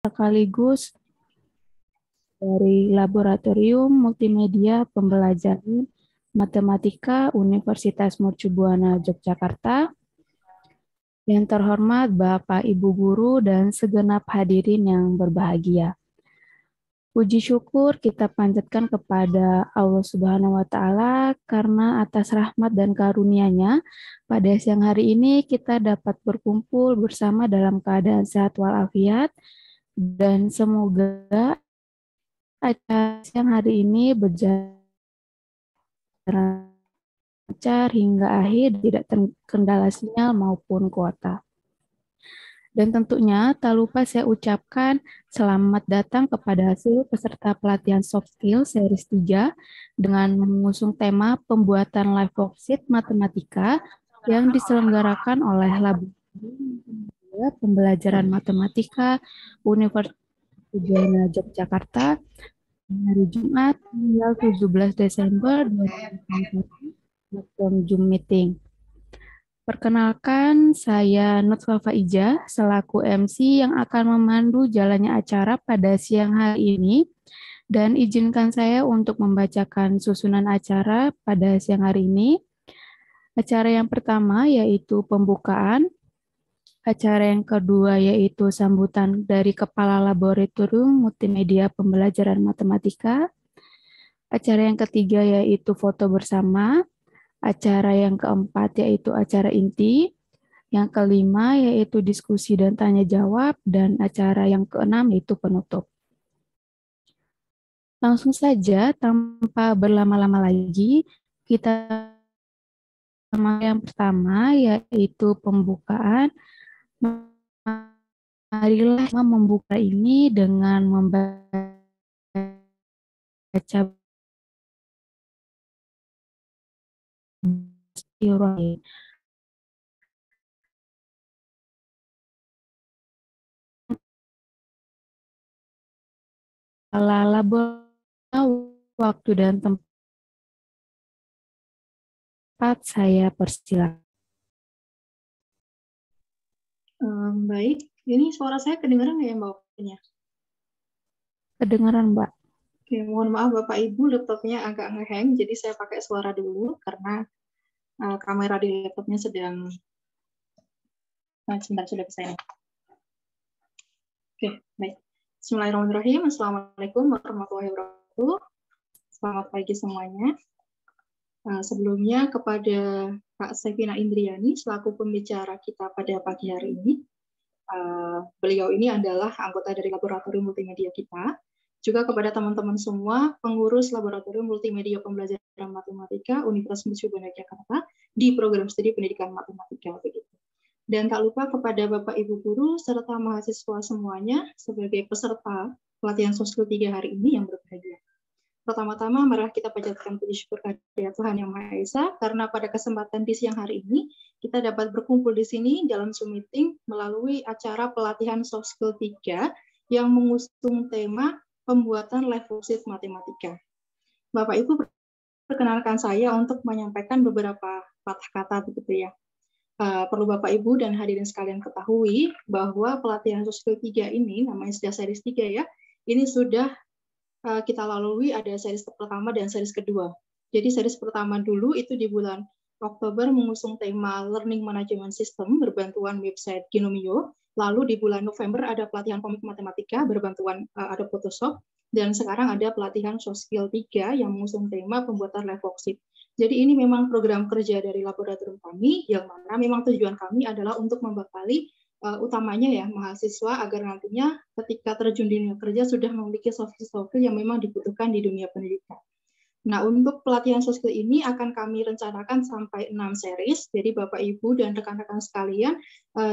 sekaligus dari Laboratorium Multimedia Pembelajaran Matematika Universitas Mercubuana Yogyakarta. Yang terhormat Bapak, Ibu Guru, dan segenap hadirin yang berbahagia. Puji syukur kita panjatkan kepada Allah Subhanahu wa Ta'ala karena atas rahmat dan karunia-Nya pada siang hari ini kita dapat berkumpul bersama dalam keadaan sehat walafiat, dan semoga acara siang hari ini berjalan lancar hingga akhir, tidak terkendala sinyal maupun kuota. Dan tentunya tak lupa saya ucapkan selamat datang kepada seluruh peserta pelatihan soft skill series 3 dengan mengusung tema pembuatan live worksheet matematika yang diselenggarakan oleh Laboratorium Pembelajaran Matematika Universitas Mercubuana Yogyakarta hari Jumat tanggal 17 Desember 2021 Zoom meeting. Perkenalkan, saya Nutfa Faijah selaku MC yang akan memandu jalannya acara pada siang hari ini, dan izinkan saya untuk membacakan susunan acara pada siang hari ini. Acara yang pertama yaitu pembukaan, acara yang kedua yaitu sambutan dari Kepala Laboratorium Multimedia Pembelajaran Matematika, acara yang ketiga yaitu foto bersama, acara yang keempat yaitu acara inti, yang kelima yaitu diskusi dan tanya jawab, dan acara yang keenam yaitu penutup. Langsung saja tanpa berlama-lama lagi, kita yang pertama yaitu pembukaan. Marilah membuka ini dengan membaca waktu dan tempat saya persilakan. Baik, ini suara saya kedengaran nggak ya Mbak? Kedengaran, Mbak. Oke, mohon maaf Bapak Ibu, laptopnya agak nge-hang, jadi saya pakai suara dulu karena kamera di laptopnya sedang sebentar sudah bisa ya. Oke, baik. Bismillahirrahmanirrahim. Assalamualaikum warahmatullahi wabarakatuh. Selamat pagi semuanya. Sebelumnya kepada Kak Sevina Indriani selaku pembicara kita pada pagi hari ini. Beliau ini adalah anggota dari Laboratorium Multimedia kita. Juga kepada teman-teman semua pengurus Laboratorium Multimedia Pembelajaran Matematika Universitas Mercubuana Yogyakarta di program studi pendidikan matematika begitu. Dan tak lupa kepada Bapak Ibu guru serta mahasiswa semuanya sebagai peserta pelatihan soft skill 3 hari ini yang berbahagia. Pertama-tama mari kita panjatkan puji syukur kehadirat Tuhan Yang Maha Esa karena pada kesempatan di siang hari ini kita dapat berkumpul di sini dalam Zoom meeting melalui acara pelatihan soft skill 3 yang mengusung tema pembuatan live worksheet matematika. Bapak Ibu, perkenalkan saya untuk menyampaikan beberapa patah kata begitu ya. Perlu Bapak Ibu dan hadirin sekalian ketahui bahwa pelatihan soft skill 3 ini namanya sudah series 3 ya. Ini sudah kita lalui ada series pertama dan series kedua. Jadi series pertama dulu itu di bulan Oktober mengusung tema Learning Management System berbantuan website Genomio. Lalu di bulan November ada pelatihan komik matematika berbantuan Adobe Photoshop. Dan sekarang ada pelatihan soft skill 3 yang mengusung tema pembuatan live worksheet. Jadi ini memang program kerja dari laboratorium kami yang mana memang tujuan kami adalah untuk membekali utamanya ya mahasiswa agar nantinya ketika terjun di dunia kerja sudah memiliki soft skill yang memang dibutuhkan di dunia pendidikan. Nah, untuk pelatihan soft skill ini akan kami rencanakan sampai 6 series. Jadi Bapak Ibu dan rekan-rekan sekalian,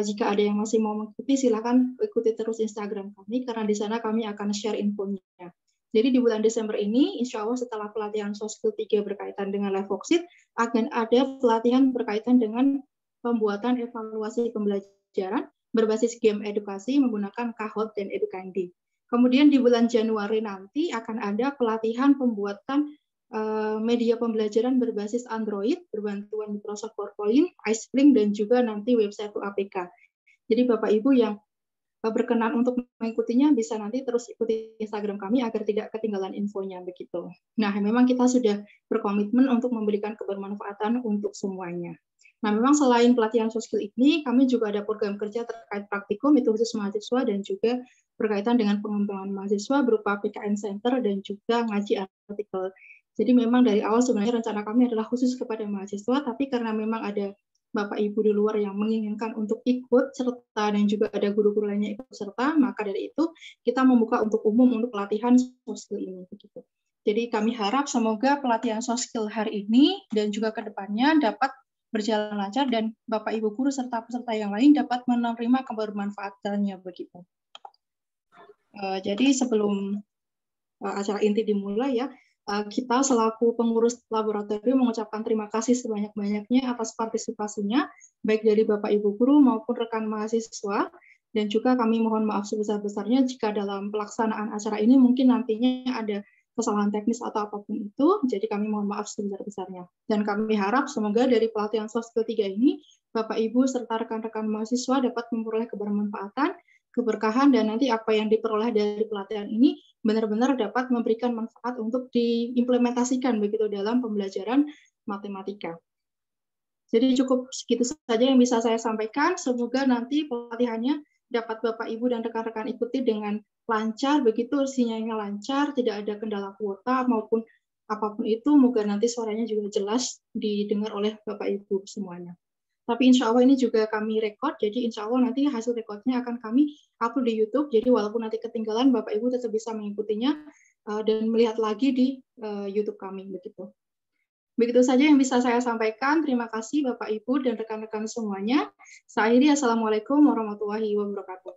jika ada yang masih mau mengikuti silakan ikuti terus Instagram kami karena di sana kami akan share infonya. Jadi di bulan Desember ini, insya Allah setelah pelatihan soft skill 3 berkaitan dengan live worksheet, akan ada pelatihan berkaitan dengan pembuatan evaluasi pembelajaran berbasis game edukasi menggunakan Kahoot dan Edukandi. Kemudian di bulan Januari nanti akan ada pelatihan pembuatan media pembelajaran berbasis Android berbantuan Microsoft PowerPoint, iSpring, dan juga nanti website APK. Jadi Bapak Ibu yang berkenan untuk mengikutinya, bisa nanti terus ikuti Instagram kami agar tidak ketinggalan infonya begitu. Nah, memang kita sudah berkomitmen untuk memberikan kebermanfaatan untuk semuanya. Nah, memang selain pelatihan soft skill ini, kami juga ada program kerja terkait praktikum, itu khusus mahasiswa dan juga berkaitan dengan pengembangan mahasiswa berupa PKN Center dan juga ngaji artikel. Jadi memang dari awal sebenarnya rencana kami adalah khusus kepada mahasiswa, tapi karena memang ada Bapak Ibu di luar yang menginginkan untuk ikut serta dan juga ada guru-guru lainnya ikut serta, maka dari itu kita membuka untuk umum untuk pelatihan soft skill ini begitu. Jadi kami harap semoga pelatihan soft skill hari ini dan juga ke depannya dapat berjalan lancar dan Bapak Ibu guru serta peserta yang lain dapat menerima kebermanfaatannya begitu. Jadi sebelum acara inti dimulai ya, kita selaku pengurus laboratorium mengucapkan terima kasih sebanyak-banyaknya atas partisipasinya, baik dari Bapak Ibu guru maupun rekan mahasiswa, dan juga kami mohon maaf sebesar-besarnya jika dalam pelaksanaan acara ini mungkin nantinya ada kesalahan teknis atau apapun itu, jadi kami mohon maaf sebesar-besarnya. Dan kami harap semoga dari pelatihan soft skill 3 ini, Bapak Ibu serta rekan-rekan mahasiswa dapat memperoleh kebermanfaatan, keberkahan, dan nanti apa yang diperoleh dari pelatihan ini benar-benar dapat memberikan manfaat untuk diimplementasikan begitu dalam pembelajaran matematika. Jadi cukup segitu saja yang bisa saya sampaikan. Semoga nanti pelatihannya dapat Bapak Ibu dan rekan-rekan ikuti dengan lancar, begitu sinyalnya lancar, tidak ada kendala kuota maupun apapun itu, moga nanti suaranya juga jelas didengar oleh Bapak Ibu semuanya. Tapi insya Allah ini juga kami rekod, jadi insya Allah nanti hasil rekodnya akan kami upload di YouTube, jadi walaupun nanti ketinggalan, Bapak Ibu tetap bisa mengikutinya dan melihat lagi di YouTube kami. Begitu saja yang bisa saya sampaikan. Terima kasih Bapak Ibu dan rekan-rekan semuanya. Saya akhiri, Assalamualaikum warahmatullahi wabarakatuh.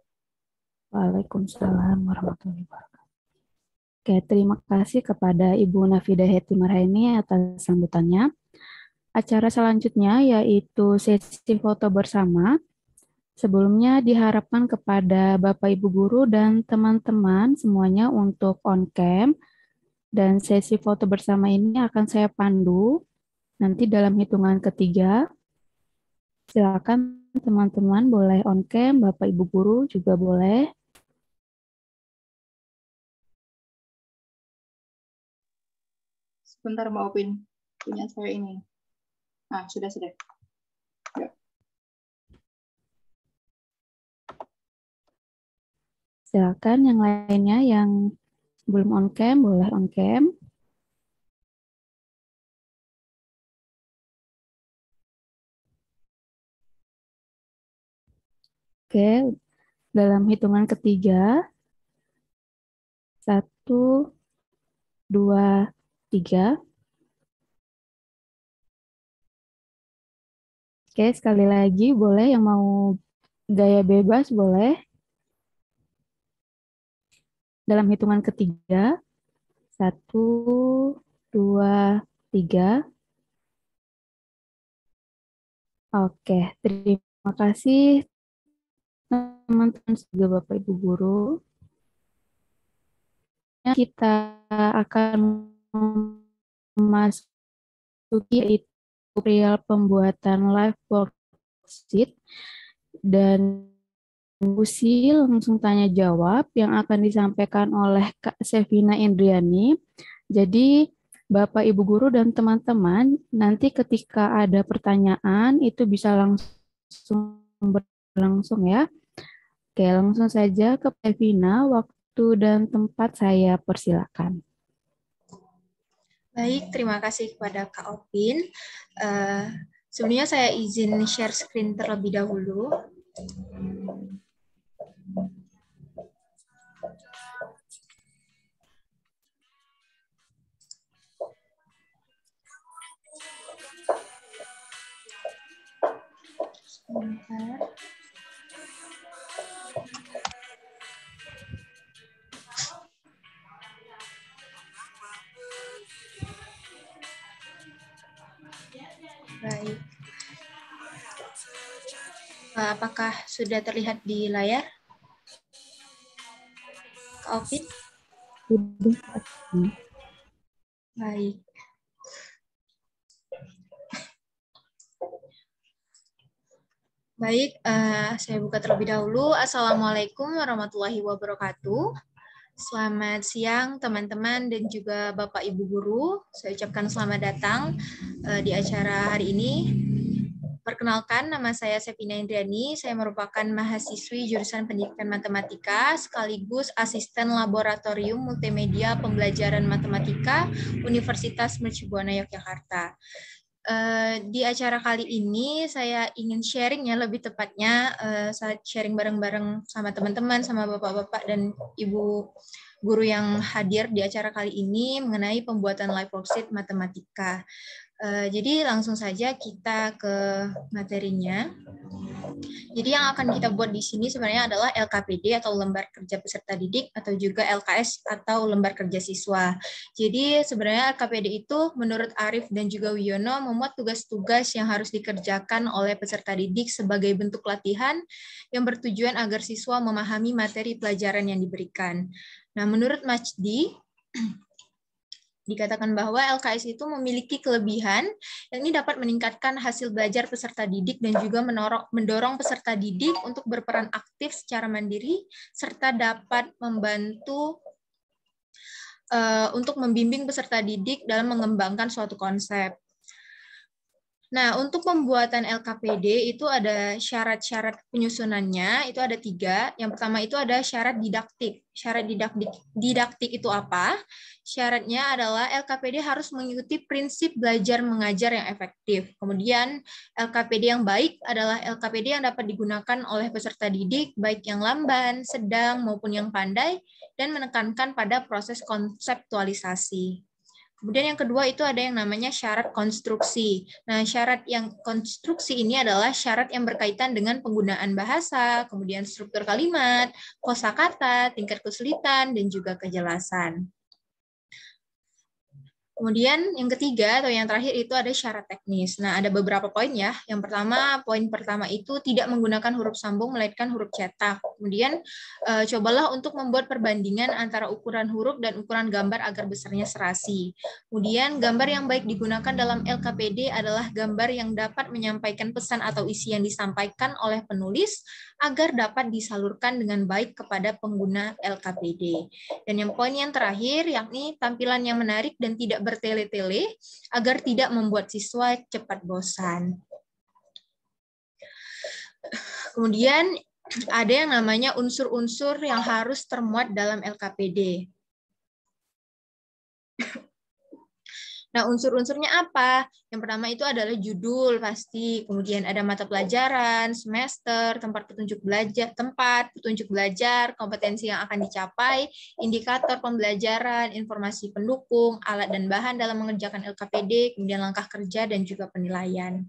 Waalaikumsalam warahmatullahi wabarakatuh. Oke, terima kasih kepada Ibu Nafidah Hetimarhaini atas sambutannya. Acara selanjutnya yaitu sesi foto bersama. Sebelumnya diharapkan kepada Bapak Ibu guru dan teman-teman semuanya untuk on cam, dan sesi foto bersama ini akan saya pandu nanti dalam hitungan ketiga. Silakan teman-teman boleh on cam, Bapak Ibu guru juga boleh. Sebentar Mbak Opin, punya saya ini. Nah, sudah. Ya. Silakan yang lainnya yang belum on cam boleh on cam. Oke, dalam hitungan ketiga, 1, 2, 3. Oke, sekali lagi boleh yang mau gaya bebas boleh. Dalam hitungan ketiga, 1, 2, 3. Oke, terima kasih teman-teman juga Bapak Ibu guru. Kita akan memasuki tutorial pembuatan live worksheet dan diskusi langsung tanya jawab yang akan disampaikan oleh Kak Sevina Indriani. Jadi Bapak Ibu guru dan teman-teman nanti ketika ada pertanyaan itu bisa langsung berlangsung ya. Oke, langsung saja ke Sevina, waktu dan tempat saya persilakan. Baik, terima kasih kepada Kak Opin. Sebelumnya saya izin share screen terlebih dahulu. Sebentar. Baik. Apakah sudah terlihat di layar? Kak Opin? Baik. Baik, saya buka terlebih dahulu. Assalamualaikum warahmatullahi wabarakatuh. Selamat siang teman-teman dan juga Bapak Ibu Guru. Saya ucapkan selamat datang di acara hari ini. Perkenalkan, nama saya Sepina Indriani. Saya merupakan mahasiswi jurusan Pendidikan Matematika sekaligus asisten laboratorium multimedia pembelajaran matematika Universitas Mercubuana Yogyakarta. Di acara kali ini saya ingin sharing ya, lebih tepatnya saya sharing bareng-bareng sama teman-teman, sama bapak-bapak dan ibu guru yang hadir di acara kali ini mengenai pembuatan live worksheet matematika. Jadi langsung saja kita ke materinya. Jadi yang akan kita buat di sini sebenarnya adalah LKPD atau Lembar Kerja Peserta Didik atau juga LKS atau Lembar Kerja Siswa. Jadi sebenarnya LKPD itu menurut Arif dan juga Wiono memuat tugas-tugas yang harus dikerjakan oleh peserta didik sebagai bentuk latihan yang bertujuan agar siswa memahami materi pelajaran yang diberikan. Nah, menurut Majdi, dikatakan bahwa LKS itu memiliki kelebihan, yang ini dapat meningkatkan hasil belajar peserta didik dan juga mendorong peserta didik untuk berperan aktif secara mandiri, serta dapat membantu untuk membimbing peserta didik dalam mengembangkan suatu konsep. Nah, untuk pembuatan LKPD itu ada syarat-syarat penyusunannya, itu ada 3. Yang pertama itu ada syarat didaktik. Syarat didaktik itu apa? Syaratnya adalah LKPD harus mengikuti prinsip belajar mengajar yang efektif. Kemudian LKPD yang baik adalah LKPD yang dapat digunakan oleh peserta didik, baik yang lamban, sedang, maupun yang pandai, dan menekankan pada proses konseptualisasi. Kemudian yang kedua itu ada yang namanya syarat konstruksi. Nah, syarat yang konstruksi ini adalah syarat yang berkaitan dengan penggunaan bahasa, kemudian struktur kalimat, kosakata, tingkat kesulitan, dan juga kejelasan. Kemudian yang ketiga atau yang terakhir itu ada syarat teknis. Nah, ada beberapa poin ya. Yang pertama, poin pertama itu tidak menggunakan huruf sambung melainkan huruf cetak. Kemudian cobalah untuk membuat perbandingan antara ukuran huruf dan ukuran gambar agar besarnya serasi. Kemudian gambar yang baik digunakan dalam LKPD adalah gambar yang dapat menyampaikan pesan atau isi yang disampaikan oleh penulis agar dapat disalurkan dengan baik kepada pengguna LKPD. Dan yang poin yang terakhir yakni tampilan yang menarik dan tidak bertele-tele agar tidak membuat siswa cepat bosan. Kemudian ada yang namanya unsur-unsur yang harus termuat dalam LKPD. Nah, unsur-unsurnya apa? Yang pertama itu adalah judul pasti, kemudian ada mata pelajaran, semester, tempat petunjuk belajar, kompetensi yang akan dicapai, indikator pembelajaran, informasi pendukung, alat dan bahan dalam mengerjakan LKPD, kemudian langkah kerja dan juga penilaian.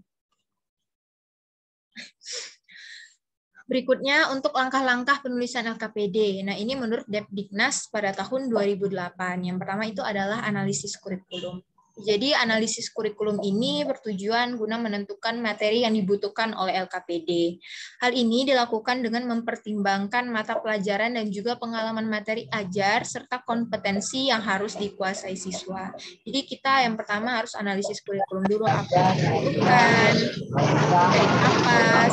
Berikutnya untuk langkah-langkah penulisan LKPD. Nah, ini menurut Depdiknas pada tahun 2008. Yang pertama itu adalah analisis kurikulum. Jadi analisis kurikulum ini bertujuan guna menentukan materi yang dibutuhkan oleh LKPD. Hal ini dilakukan dengan mempertimbangkan mata pelajaran dan juga pengalaman materi ajar serta kompetensi yang harus dikuasai siswa. Jadi kita yang pertama harus analisis kurikulum dulu, apa yang dibutuhkan, apa,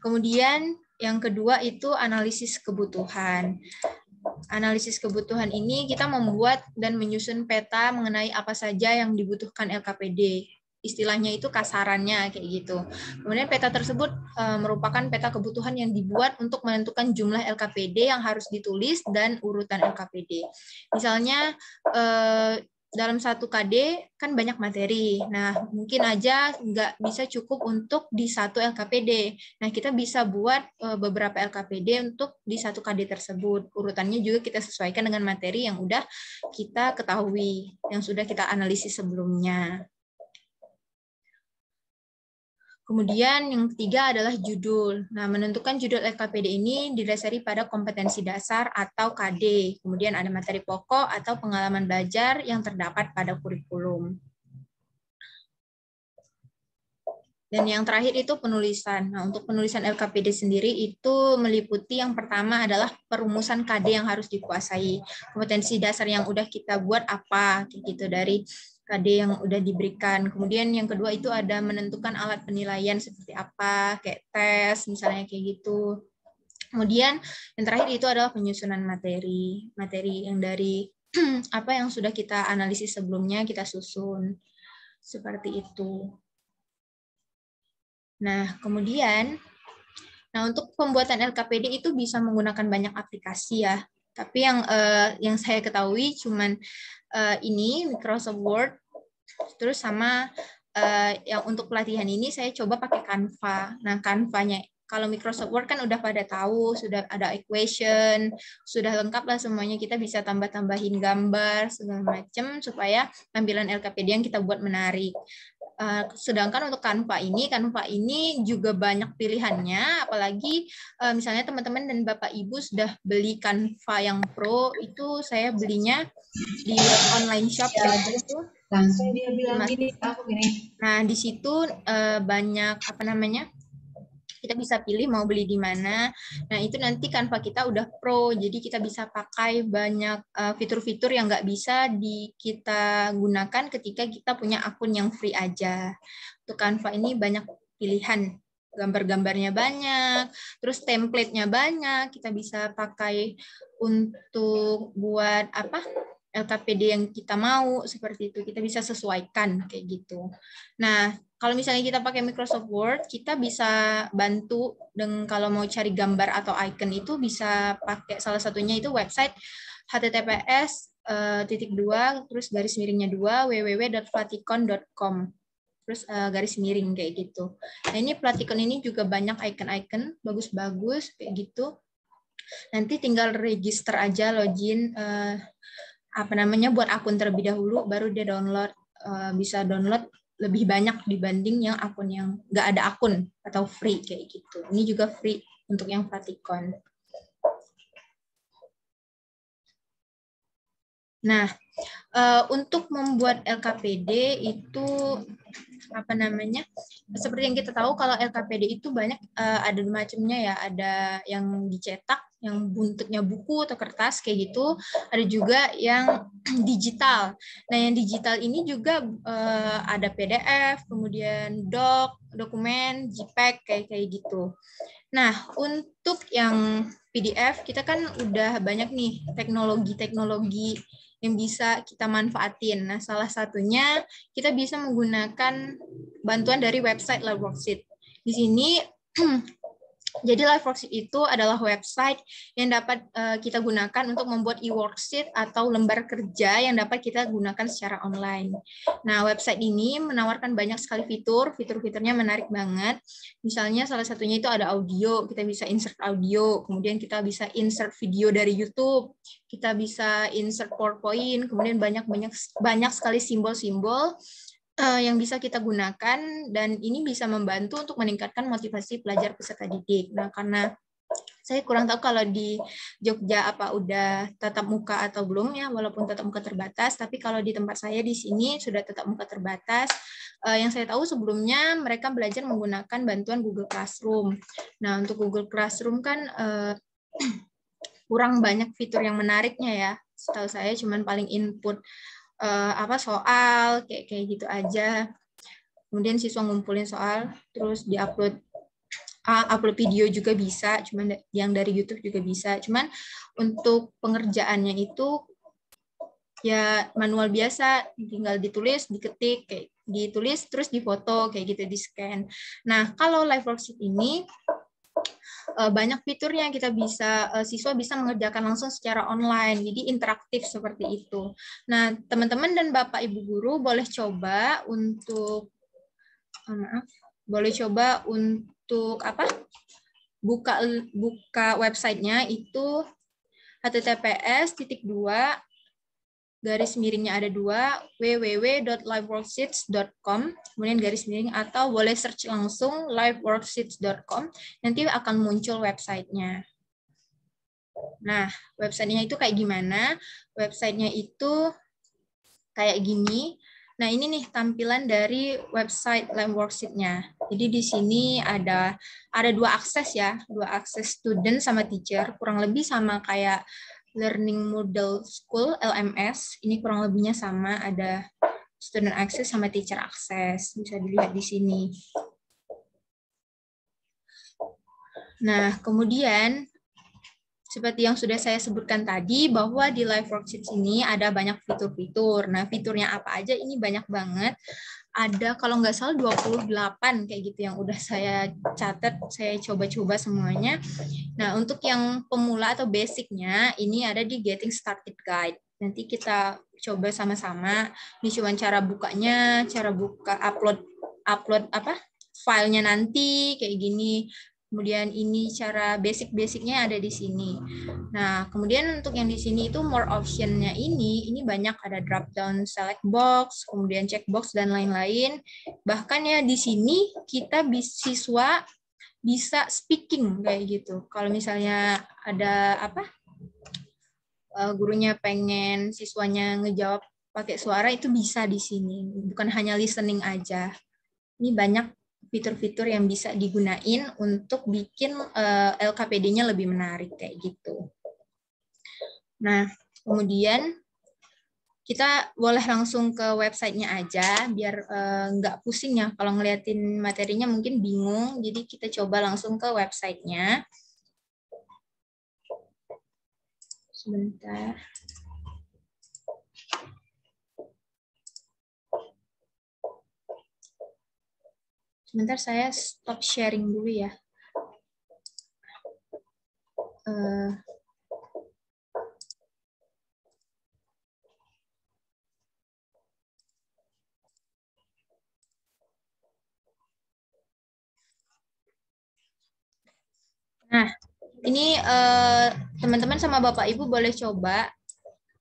kemudian yang kedua itu analisis kebutuhan. Analisis kebutuhan ini kita membuat dan menyusun peta mengenai apa saja yang dibutuhkan LKPD. Istilahnya itu kasarannya kayak gitu. Kemudian peta tersebut merupakan peta kebutuhan yang dibuat untuk menentukan jumlah LKPD yang harus ditulis dan urutan LKPD. Misalnya dalam satu KD kan banyak materi. Nah, mungkin aja nggak bisa cukup untuk di satu LKPD. Nah, kita bisa buat beberapa LKPD untuk di satu KD tersebut. Urutannya juga kita sesuaikan dengan materi yang udah kita ketahui, yang sudah kita analisis sebelumnya. Kemudian yang ketiga adalah judul. Nah, menentukan judul LKPD ini didasari pada kompetensi dasar atau KD. Kemudian ada materi pokok atau pengalaman belajar yang terdapat pada kurikulum. Dan yang terakhir itu penulisan. Nah, untuk penulisan LKPD sendiri itu meliputi yang pertama adalah perumusan KD yang harus dikuasai. Kompetensi dasar yang udah kita buat apa, gitu, dari KD yang udah diberikan. Kemudian yang kedua itu ada menentukan alat penilaian seperti apa, kayak tes misalnya kayak gitu. Kemudian yang terakhir itu adalah penyusunan materi yang dari apa yang sudah kita analisis sebelumnya kita susun seperti itu. Nah, kemudian untuk pembuatan LKPD itu bisa menggunakan banyak aplikasi ya. Tapi yang saya ketahui cuman ini Microsoft Word, terus sama yang untuk pelatihan ini saya coba pakai Canva. Nah, Canva-nya kalau Microsoft Word kan udah pada tahu, sudah ada equation, sudah lengkap lah semuanya, kita bisa tambah-tambahin gambar segala macam supaya tampilan LKPD yang kita buat menarik. Sedangkan untuk Canva ini juga banyak pilihannya, apalagi misalnya teman-teman dan Bapak Ibu sudah beli Canva yang Pro, itu saya belinya di web online shop ya, gitu. Langsung dia bilang gini, aku gini. Nah, di situ banyak kita bisa pilih mau beli di mana. Nah, itu nanti Canva kita udah pro, jadi kita bisa pakai banyak fitur-fitur yang nggak bisa kita gunakan ketika kita punya akun yang free aja. Untuk Canva ini banyak pilihan, gambar-gambarnya banyak, terus template-nya banyak, kita bisa pakai untuk buat LKPD yang kita mau, seperti itu. Kita bisa sesuaikan kayak gitu. Nah, kalau misalnya kita pakai Microsoft Word, kita bisa bantu kalau mau cari gambar atau icon itu bisa pakai salah satunya itu website https:// terus garis miringnya 2 www.platikon.com terus garis miring kayak gitu. Nah, ini Platikon ini juga banyak icon-icon bagus-bagus kayak gitu. Nanti tinggal register aja, login buat akun terlebih dahulu, baru dia download, bisa download lebih banyak dibanding yang akun yang nggak ada akun atau free kayak gitu. Ini juga free untuk yang Platikon. Nah, untuk membuat LKPD itu seperti yang kita tahu kalau LKPD itu banyak ada macamnya ya, ada yang dicetak, yang buntutnya buku atau kertas kayak gitu, ada juga yang digital. Nah, yang digital ini juga ada PDF, kemudian dokumen, JPEG kayak gitu. Nah, untuk yang PDF kita kan udah banyak nih teknologi yang bisa kita manfaatin. Nah, salah satunya kita bisa menggunakan bantuan dari website Live Worksheet. Di sini jadi Live Worksheet itu adalah website yang dapat kita gunakan untuk membuat e-worksheet atau lembar kerja yang dapat kita gunakan secara online. Nah, website ini menawarkan banyak sekali fitur-fiturnya menarik banget. Misalnya salah satunya itu ada audio, kita bisa insert audio, kemudian kita bisa insert video dari YouTube, kita bisa insert PowerPoint, kemudian banyak sekali simbol-simbol yang bisa kita gunakan, dan ini bisa membantu untuk meningkatkan motivasi pelajar peserta didik. Nah, karena saya kurang tahu kalau di Jogja udah tatap muka atau belum ya, walaupun tatap muka terbatas, tapi kalau di tempat saya di sini sudah tatap muka terbatas. Yang saya tahu sebelumnya mereka belajar menggunakan bantuan Google Classroom. Nah, untuk Google Classroom kan kurang banyak fitur yang menariknya ya. Setahu saya cuman paling input soal kayak gitu aja. Kemudian siswa ngumpulin soal, terus diupload upload video juga bisa, cuman yang dari YouTube juga bisa. Cuman untuk pengerjaannya itu ya manual biasa, tinggal ditulis, diketik, kayak ditulis terus difoto kayak gitu, di-scan. Nah, kalau Live Worksheet ini banyak fiturnya, kita siswa bisa mengerjakan langsung secara online, jadi interaktif seperti itu. Nah, teman-teman dan Bapak Ibu guru boleh coba untuk buka websitenya itu https:// garis miringnya ada 2 www.liveworksheets.com kemudian garis miring, atau boleh search langsung liveworksheets.com, nanti akan muncul websitenya. Nah, websitenya itu kayak gimana? Websitenya itu kayak gini. Nah, ini nih tampilan dari website Live Worksheet-nya. Jadi di sini ada 2 akses ya, 2 akses student sama teacher, kurang lebih sama kayak Learning Model School LMS. Ini kurang lebihnya sama, ada student access sama teacher access. Bisa dilihat di sini. Nah, kemudian seperti yang sudah saya sebutkan tadi, bahwa di Live Worksheets ini ada banyak fitur-fitur. Nah, fiturnya apa aja? Ini banyak banget. Ada kalau nggak salah 28 kayak gitu yang udah saya catat, saya coba-coba semuanya. Nah, untuk yang pemula atau basicnya, ini ada di Getting Started Guide. Nanti kita coba sama-sama. Ini cuma cara bukanya, cara buka upload filenya nanti kayak gini. Kemudian ini cara basic-basicnya ada di sini. Nah, kemudian untuk yang di sini itu more option-nya ini banyak, ada drop down select box, kemudian check box dan lain-lain. Bahkan ya di sini kita siswa bisa speaking kayak gitu. Kalau misalnya ada gurunya pengen siswanya ngejawab pakai suara, itu bisa di sini. Bukan hanya listening aja. Ini banyak fitur-fitur yang bisa digunain untuk bikin LKPD-nya lebih menarik kayak gitu. Nah, kemudian kita boleh langsung ke websitenya aja biar nggak pusing ya kalau ngeliatin materinya mungkin bingung. Jadi kita coba langsung ke websitenya. Sebentar. Sebentar, saya stop sharing dulu ya. Nah, ini teman-teman sama Bapak Ibu boleh coba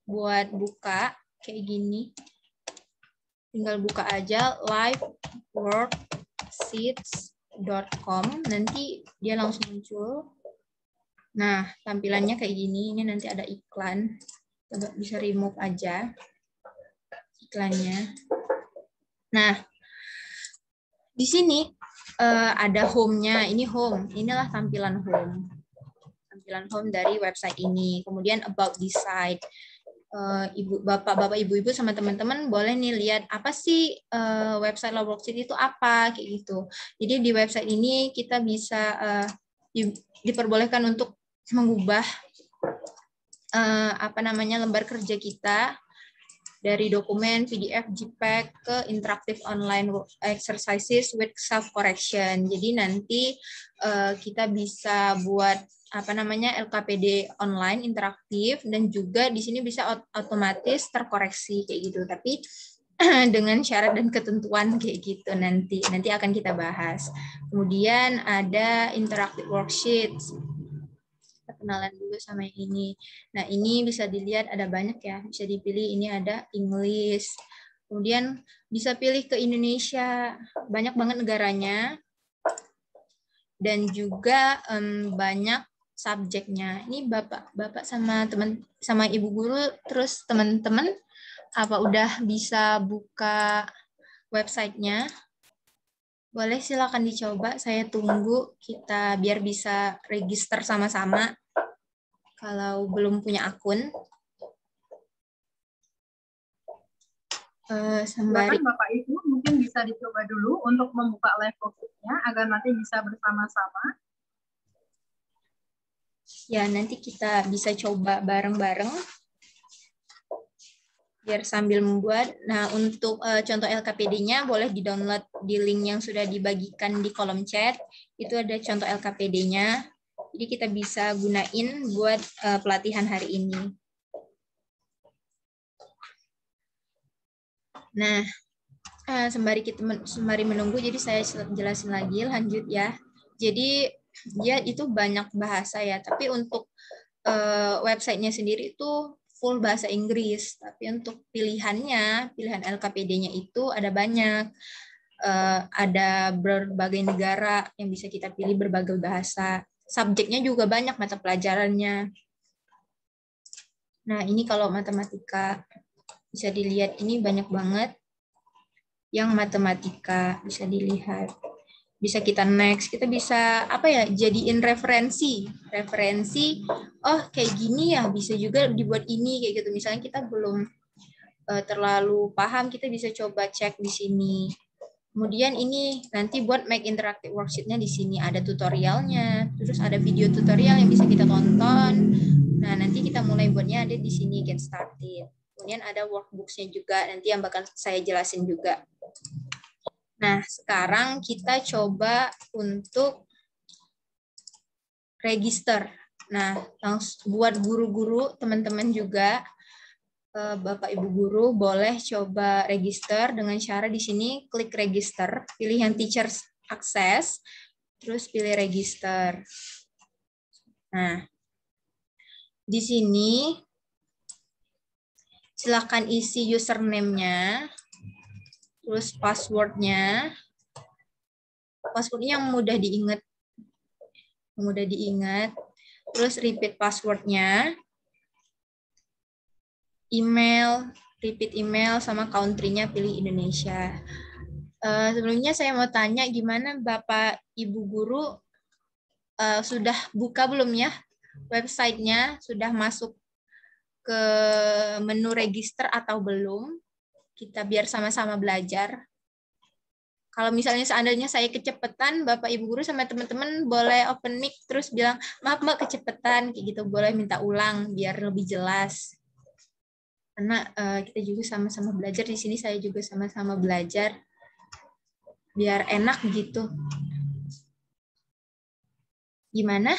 buat buka kayak gini. Tinggal buka aja liveworksheets.com, nanti dia langsung muncul. Nah, tampilannya kayak gini. Ini nanti ada iklan. Coba bisa remove aja iklannya. Nah, di sini ada home-nya. Ini home. Inilah tampilan home. Tampilan home dari website ini. Kemudian about this site. Bapak, ibu-ibu sama teman-teman boleh nih lihat apa sih website Live Worksheets itu apa kayak gitu. Jadi di website ini kita bisa diperbolehkan untuk mengubah lembar kerja kita dari dokumen PDF, JPEG ke interactive online exercises with self correction. Jadi nanti kita bisa buat LKPD online interaktif, dan juga di sini bisa otomatis terkoreksi kayak gitu. Tapi dengan syarat dan ketentuan kayak gitu nanti akan kita bahas. Kemudian ada interactive worksheets. Kenalan dulu sama yang ini. Nah, ini bisa dilihat ada banyak ya. Bisa dipilih, ini ada English. Kemudian bisa pilih ke Indonesia. Banyak banget negaranya. Dan juga banyak subjeknya. Ini Bapak sama Ibu guru, terus teman-teman apa udah bisa buka websitenya? Boleh, silakan dicoba. Saya tunggu kita biar bisa register sama-sama. Kalau belum punya akun. Sembari Bapak Ibu mungkin bisa dicoba dulu untuk membuka live worksheet-nya agar nanti bisa bersama-sama. Ya, nanti kita bisa coba bareng-bareng biar sambil membuat. Nah, untuk contoh LKPD-nya boleh di-download di link yang sudah dibagikan di kolom chat. Itu ada contoh LKPD-nya. Jadi kita bisa gunain buat pelatihan hari ini. Nah, sembari menunggu, jadi saya jelasin lagi, lanjut ya. Jadi dia itu banyak bahasa ya, tapi untuk websitenya sendiri itu full bahasa Inggris, tapi untuk pilihan LKPD-nya itu ada banyak. Ada berbagai negara yang bisa kita pilih, berbagai bahasa. Subjeknya juga banyak, mata pelajarannya. Nah, ini kalau matematika bisa dilihat, ini banyak banget yang matematika bisa dilihat. Bisa kita next, kita bisa jadiin referensi, oh kayak gini ya, bisa juga dibuat ini kayak gitu. Misalnya kita belum terlalu paham, kita bisa coba cek di sini. Kemudian ini nanti buat make interactive worksheet-nya di sini ada tutorialnya, terus ada video tutorial yang bisa kita tonton. Nah, nanti kita mulai buatnya ada di sini get started. Kemudian ada workbooks-nya juga nanti yang bakal saya jelasin juga. Nah, sekarang kita coba untuk register. Nah, langsung buat guru-guru, teman-teman juga, Bapak Ibu guru boleh coba register dengan cara di sini klik register, pilih yang teachers access, terus pilih register. Nah, di sini silakan isi username-nya, terus password-nya. Password-nya yang mudah diingat, terus repeat password-nya. Email, repeat email, sama country-nya pilih Indonesia. Sebelumnya saya mau tanya gimana Bapak Ibu guru sudah buka belum ya website-nya, sudah masuk ke menu register atau belum? Kita biar sama-sama belajar. Kalau misalnya seandainya saya kecepatan, Bapak Ibu guru sama teman-teman boleh open mic terus bilang, maaf Mbak kecepatan, kayak gitu, boleh minta ulang biar lebih jelas. Karena kita juga sama-sama belajar di sini, saya juga sama-sama belajar biar enak gitu. Gimana?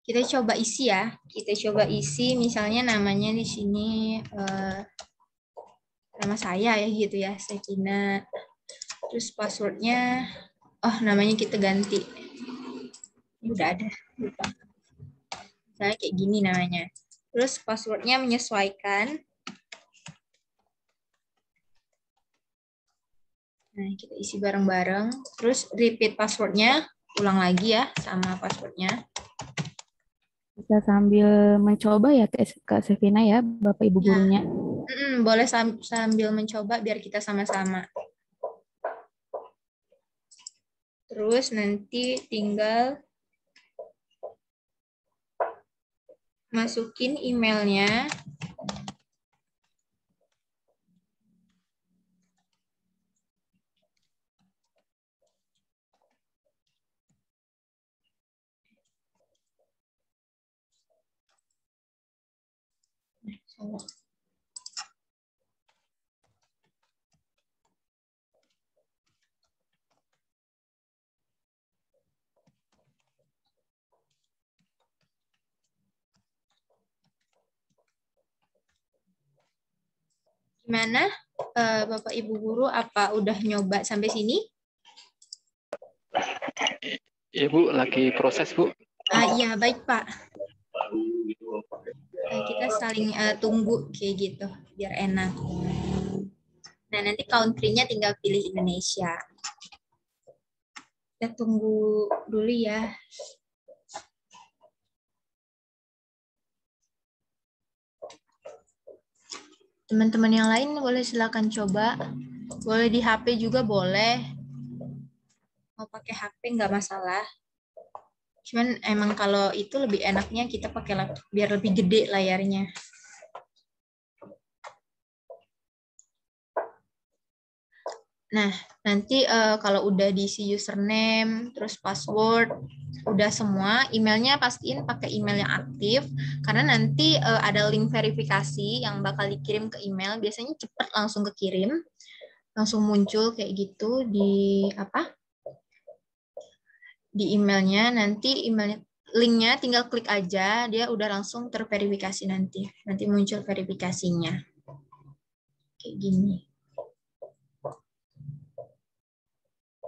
Kita coba isi ya. Kita coba isi misalnya namanya di sini nama saya ya gitu ya, Sekina. Terus passwordnya, namanya kita ganti. Udah ada, lupa. Misalnya kayak gini namanya. Terus passwordnya menyesuaikan. Nah, kita isi bareng-bareng. Terus repeat passwordnya, ulang lagi ya sama passwordnya. Bisa sambil mencoba ya Kak Sevina ya, Bapak Ibu gurunya. Boleh sambil mencoba biar kita sama-sama. Terus nanti tinggal masukin emailnya. Gimana, Bapak Ibu guru, apa udah nyoba sampai sini? Ya Bu, lagi proses Bu. Iya, baik Pak. Kita saling tunggu kayak gitu, biar enak. Nah, nanti country-nya tinggal pilih Indonesia. Kita tunggu dulu ya. Teman-teman yang lain boleh silakan coba. Boleh di HP juga boleh. Mau pakai HP nggak masalah. Cuman emang kalau itu lebih enaknya kita pakai laptop biar lebih gede layarnya. Nah, nanti kalau udah diisi username, terus password, udah semua, emailnya pastiin pakai email yang aktif, karena nanti ada link verifikasi yang bakal dikirim ke email, biasanya cepat langsung kekirim, langsung muncul kayak gitu di di emailnya. Nanti emailnya, linknya tinggal klik aja, dia udah langsung terverifikasi nanti muncul verifikasinya kayak gini.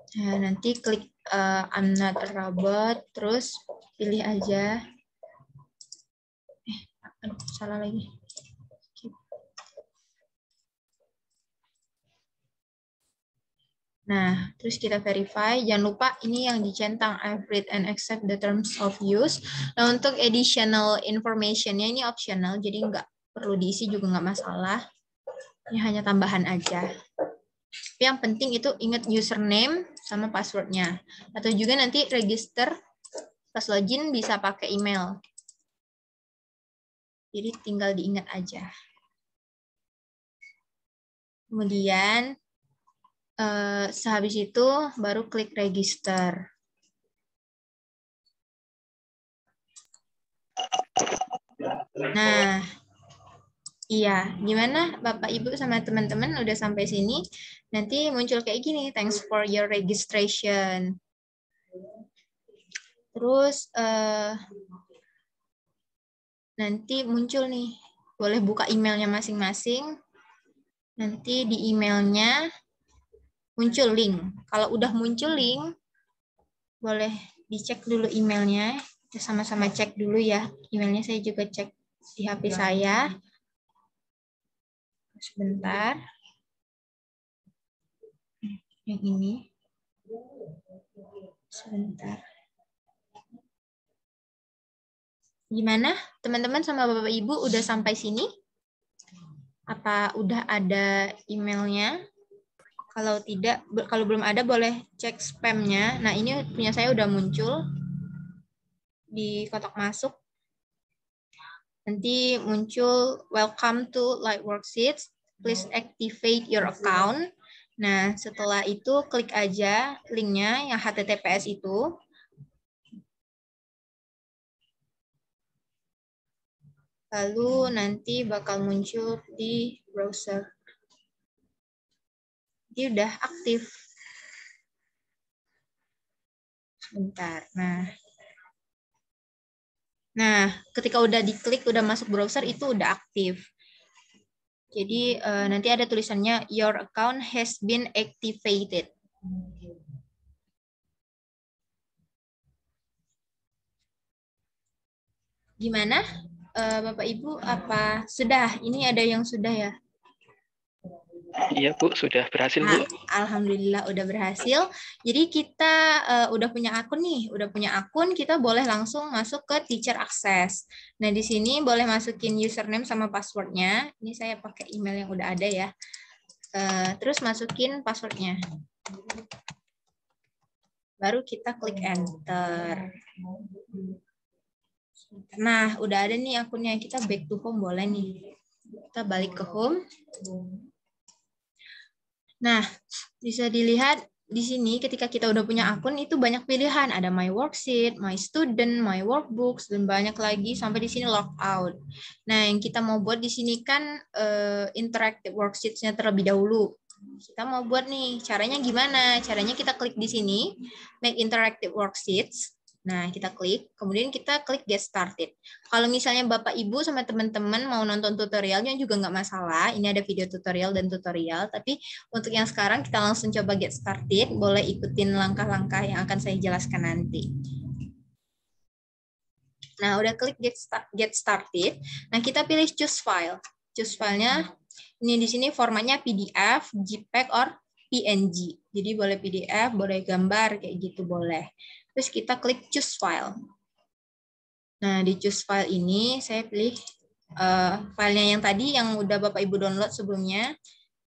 Nah, nanti klik I'm not a robot, terus pilih aja. Salah lagi. Nah, terus kita verify. Jangan lupa ini yang dicentang I've read and accept the terms of use. Nah, untuk additional information-nya ini optional, jadi nggak perlu diisi juga nggak masalah. Ini hanya tambahan aja. Tapi yang penting itu ingat username sama password-nya. Atau juga nanti register pas login bisa pakai email. Jadi tinggal diingat aja. Kemudian sehabis itu baru klik register. Nah, iya, gimana Bapak Ibu sama teman-teman udah sampai sini? Nanti muncul kayak gini, thanks for your registration. Terus nanti muncul nih, boleh buka emailnya masing-masing. Nanti di emailnya muncul link. Kalau udah muncul link, boleh dicek dulu emailnya. Kita sama-sama cek dulu ya. Emailnya saya juga cek di HP saya. Sebentar. Yang ini. Sebentar. Gimana? Teman-teman sama Bapak Ibu udah sampai sini? Apa udah ada emailnya? Kalau tidak, kalau belum ada boleh cek spam-nya. Nah, ini punya saya udah muncul di kotak masuk. Nanti muncul welcome to Light Worksheets. Please activate your account. Nah, setelah itu klik aja linknya yang HTTPS itu. Lalu nanti bakal muncul di browser. Dia udah aktif. Sebentar. Nah, ketika udah diklik, udah masuk browser, itu udah aktif. Jadi nanti ada tulisannya your account has been activated. Gimana, Bapak Ibu? Apa sudah? Ini ada yang sudah ya? Iya Bu, sudah berhasil Bu. Alhamdulillah udah berhasil. Jadi kita udah punya akun nih, kita boleh langsung masuk ke Teacher Access. Nah di sini boleh masukin username sama passwordnya. Ini saya pakai email yang udah ada ya. Terus masukin passwordnya. Baru kita klik enter. Nah udah ada nih akunnya. Kita back to home boleh nih. Kita balik ke home. Nah, bisa dilihat di sini ketika kita udah punya akun itu banyak pilihan. Ada My Worksheet, My Student, My Workbooks, dan banyak lagi sampai di sini logout. Nah, yang kita mau buat di sini kan interactive worksheets-nya terlebih dahulu. Kita mau buat nih, caranya gimana? Caranya kita klik di sini, Make Interactive Worksheets. Nah, kita klik, kemudian kita klik Get Started. Kalau misalnya Bapak Ibu sama teman-teman mau nonton tutorialnya juga nggak masalah. Ini ada video tutorial dan tutorial, tapi untuk yang sekarang kita langsung coba Get Started. Boleh ikutin langkah-langkah yang akan saya jelaskan nanti. Nah, udah klik Get Started. Nah, kita pilih Choose File. Choose File-nya, ini di sini formatnya PDF, JPEG, or PNG. Jadi boleh PDF, boleh gambar, kayak gitu boleh. Terus kita klik Choose File. Nah, di Choose File ini saya pilih filenya yang tadi yang udah Bapak Ibu download sebelumnya.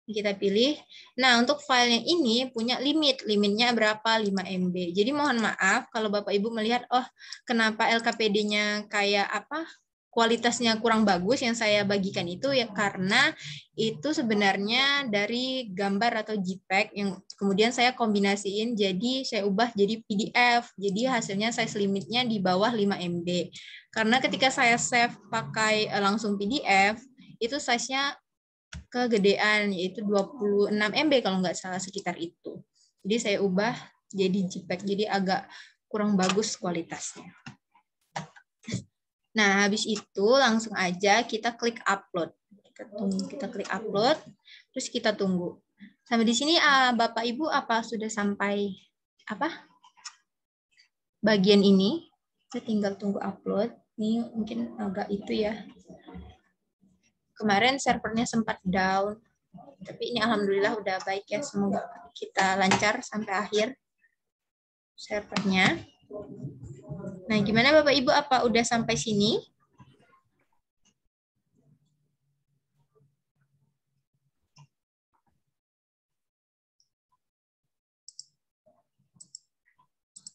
Kita pilih. Nah, untuk filenya ini punya limitnya berapa? 5 MB. Jadi mohon maaf kalau Bapak Ibu melihat, oh kenapa LKPD-nya kayak apa? Kualitasnya kurang bagus yang saya bagikan itu ya karena itu sebenarnya dari gambar atau JPEG yang kemudian saya kombinasiin jadi saya ubah jadi PDF. Jadi hasilnya size limitnya di bawah 5 MB. Karena ketika saya save pakai langsung PDF, itu size-nya kegedean yaitu 26 MB kalau nggak salah sekitar itu. Jadi saya ubah jadi JPEG jadi agak kurang bagus kualitasnya. Nah, habis itu langsung aja kita klik upload. Kita klik upload, terus kita tunggu. Sampai di sini Bapak Ibu apa sudah sampai apa? Bagian ini. Saya tinggal tunggu upload. Ini mungkin agak itu ya. Kemarin servernya sempat down, tapi ini alhamdulillah udah baik ya. Semoga kita lancar sampai akhir servernya. Nah, gimana Bapak Ibu? Apa udah sampai sini?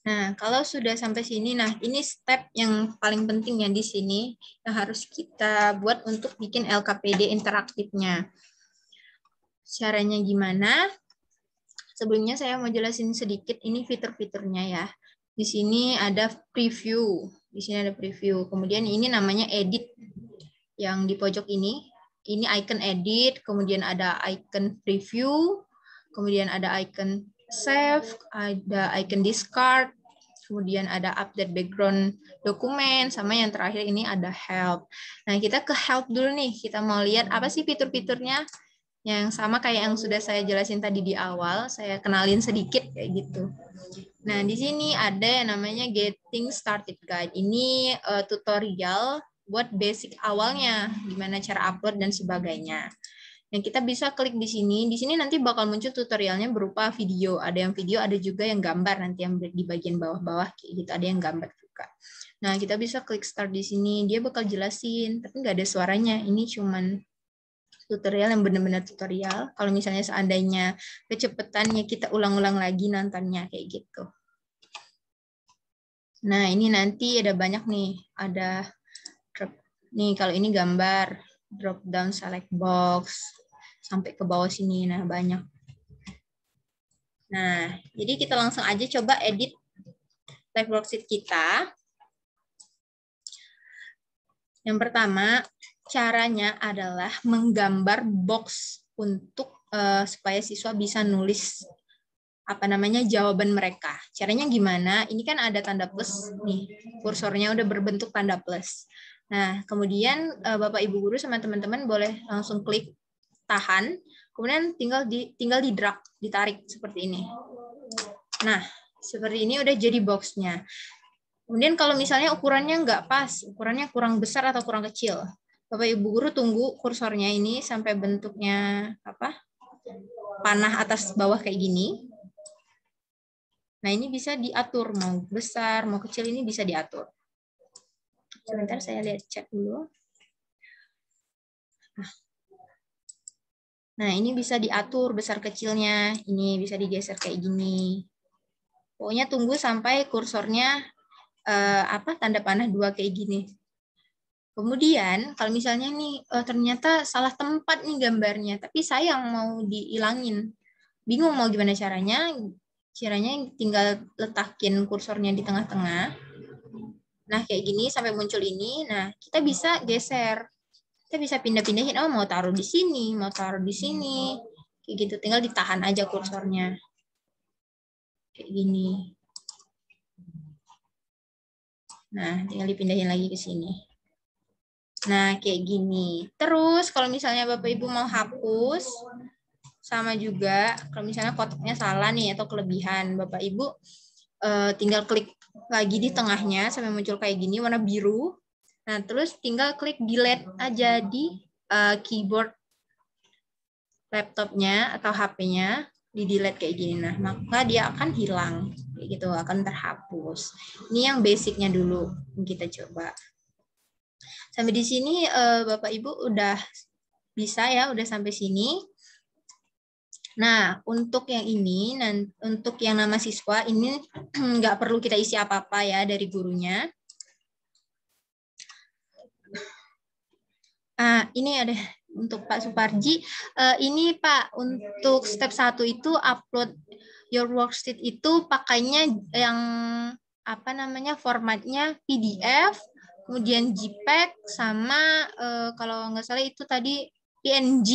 Nah, kalau sudah sampai sini, nah ini step yang paling penting ya di sini yang harus kita buat untuk bikin LKPD interaktifnya. caranya gimana? Sebelumnya saya mau jelasin sedikit ini fitur-fiturnya ya. Di sini ada preview. Di sini ada preview. Kemudian ini namanya edit. Yang di pojok ini icon edit, kemudian ada icon preview, kemudian ada icon save, ada icon discard, kemudian ada update background dokumen, sama yang terakhir ini ada help. Nah, kita ke help dulu nih. Kita mau lihat apa sih fitur-fiturnya. Yang sama kayak yang sudah saya jelasin tadi di awal, saya kenalin sedikit kayak gitu. Nah, di sini ada yang namanya Getting Started Guide. Ini tutorial buat basic awalnya, gimana cara upload dan sebagainya. Yang kita bisa klik di sini. Di sini nanti bakal muncul tutorialnya berupa video. Ada yang video, ada juga yang gambar nanti yang di bagian bawah-bawah kayak gitu. Ada yang gambar juga. Nah, kita bisa klik start di sini. Dia bakal jelasin, tapi nggak ada suaranya. Ini cuman tutorial yang benar-benar tutorial. Kalau misalnya seandainya kecepatannya kita ulang-ulang lagi nontonnya kayak gitu. Nah, ini nanti ada banyak nih. Ada nih kalau ini gambar, drop down select box sampai ke bawah sini. Nah, banyak. Nah, jadi kita langsung aja coba edit live worksheet kita. Yang pertama, caranya adalah menggambar box untuk supaya siswa bisa nulis jawaban mereka. Caranya gimana? Ini kan ada tanda plus nih, kursornya udah berbentuk tanda plus. Nah, kemudian Bapak Ibu guru sama teman-teman boleh langsung klik tahan, kemudian tinggal di drag, ditarik seperti ini. Nah, seperti ini udah jadi boxnya. Kemudian kalau misalnya ukurannya nggak pas, ukurannya kurang besar atau kurang kecil, Bapak Ibu guru tunggu kursornya ini sampai bentuknya panah atas bawah kayak gini. Nah, ini bisa diatur, mau besar, mau kecil, ini bisa diatur. Sebentar saya lihat chat dulu. Nah, ini bisa diatur besar kecilnya, ini bisa digeser kayak gini. Pokoknya tunggu sampai kursornya tanda panah 2 kayak gini. Kemudian kalau misalnya nih ternyata salah tempat nih gambarnya, tapi sayang mau dihilangin, bingung mau gimana caranya tinggal letakin kursornya di tengah-tengah. Nah, kayak gini sampai muncul ini. Nah, kita bisa geser, kita bisa pindah-pindahin. Oh, mau taruh di sini, mau taruh di sini, kayak gitu. Tinggal ditahan aja kursornya, kayak gini. Nah, tinggal dipindahin lagi ke sini. Nah, kayak gini. Terus, kalau misalnya Bapak Ibu mau hapus, sama juga, kalau misalnya kotaknya salah nih, atau kelebihan, Bapak Ibu tinggal klik lagi di tengahnya, sampai muncul kayak gini, warna biru. Nah, terus tinggal klik delete aja di keyboard laptopnya atau HP-nya, di-delete kayak gini. Nah, maka dia akan hilang. Kayak gitu, akan terhapus. Ini yang basicnya dulu kita coba. Sampai di sini Bapak Ibu udah bisa ya, udah sampai sini. Nah, untuk yang ini, untuk yang nama siswa ini nggak perlu kita isi apa-apa ya dari gurunya. Ini ada untuk Pak Suparji. Ini Pak, untuk step 1 itu upload your worksheet itu pakainya yang formatnya PDF, kemudian JPEG, sama kalau nggak salah itu tadi PNG,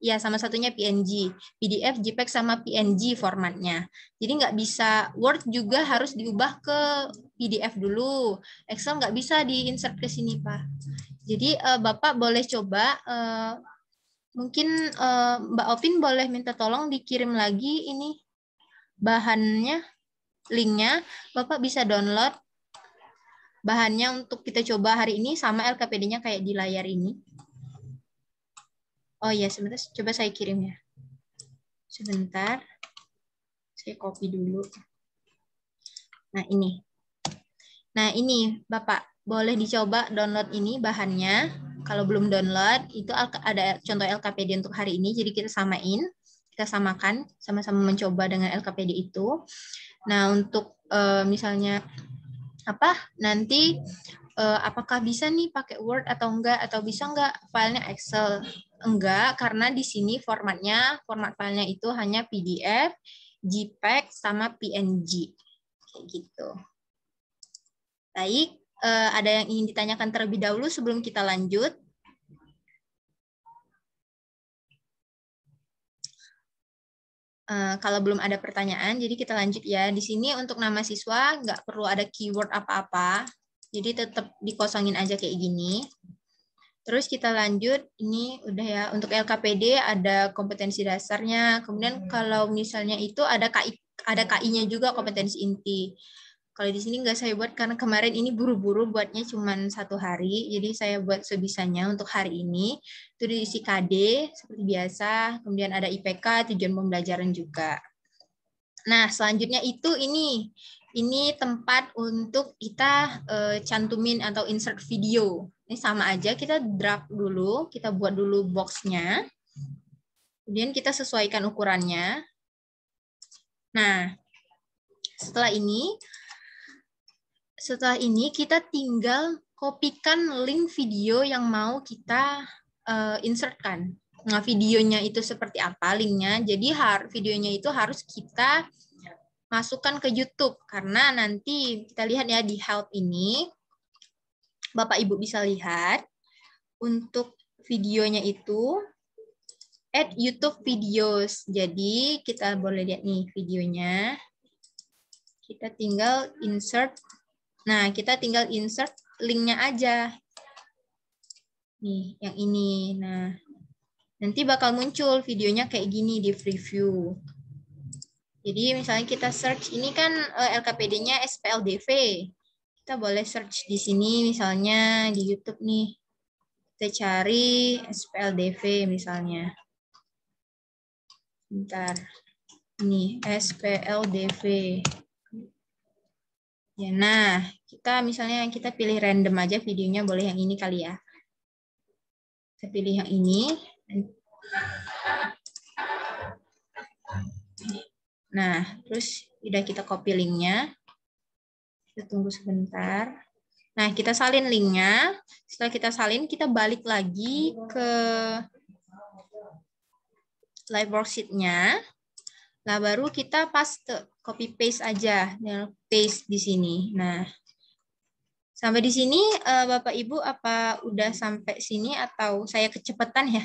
ya sama satunya PNG, PDF, JPEG, sama PNG formatnya. Jadi nggak bisa, Word juga harus diubah ke PDF dulu, Excel nggak bisa diinsert ke sini Pak. Jadi Bapak boleh coba, mungkin Mbak Opin boleh minta tolong dikirim lagi ini bahannya, linknya, Bapak bisa download bahannya untuk kita coba hari ini, sama LKPD-nya kayak di layar ini. Oh iya, sebentar, coba saya kirim ya. Sebentar, saya copy dulu. Nah, ini. Nah, ini Bapak, boleh dicoba download ini bahannya. Kalau belum download, itu ada contoh LKPD untuk hari ini, jadi kita samain. Kita samakan, sama-sama mencoba dengan LKPD itu. Nah, untuk misalnya nanti apakah bisa nih pakai Word atau enggak, atau bisa enggak filenya Excel. Enggak, karena di sini format filenya itu hanya PDF, JPEG, sama PNG. Kayak gitu. Baik, ada yang ingin ditanyakan terlebih dahulu sebelum kita lanjut? Kalau belum ada pertanyaan, jadi kita lanjut ya. Di sini untuk nama siswa nggak perlu ada keyword apa-apa. Jadi tetap dikosongin aja kayak gini. Terus kita lanjut, ini udah ya. Untuk LKPD ada kompetensi dasarnya. Kemudian kalau misalnya itu ada KI-nya juga, kompetensi inti. Kalau di sini nggak saya buat karena kemarin ini buru-buru buatnya cuma 1 hari. Jadi saya buat sebisanya untuk hari ini. Itu diisi KD seperti biasa. Kemudian ada IPK, tujuan pembelajaran juga. Nah, selanjutnya itu ini. Ini tempat untuk kita cantumin atau insert video. Ini sama aja, kita draft dulu. Kita buat dulu box-nya. Kemudian kita sesuaikan ukurannya. Nah, setelah ini kita tinggal kopikan link video yang mau kita insertkan. Nah, videonya itu seperti apa linknya? Jadi videonya itu harus kita masukkan ke YouTube karena nanti kita lihat ya di help ini, Bapak Ibu bisa lihat untuk videonya itu add YouTube videos. Jadi kita boleh lihat nih videonya. Kita tinggal insert. Nah, kita tinggal insert linknya aja. Nih, yang ini. Nah, nanti bakal muncul videonya kayak gini di preview. Jadi misalnya kita search, ini kan LKPD-nya SPLDV. Kita boleh search di sini misalnya di YouTube nih. Kita cari SPLDV misalnya. Bentar. Ini SPLDV. Ya, nah, kita misalnya kita pilih random aja videonya, boleh yang ini kali ya. Kita pilih yang ini. Nah, terus udah kita copy linknya. Kita tunggu sebentar. Nah, kita salin linknya. Setelah kita salin, kita balik lagi ke live worksheet-nya. Nah, baru kita paste, copy paste aja, paste di sini. Nah, sampai di sini Bapak Ibu apa udah sampai sini atau saya kecepatan ya?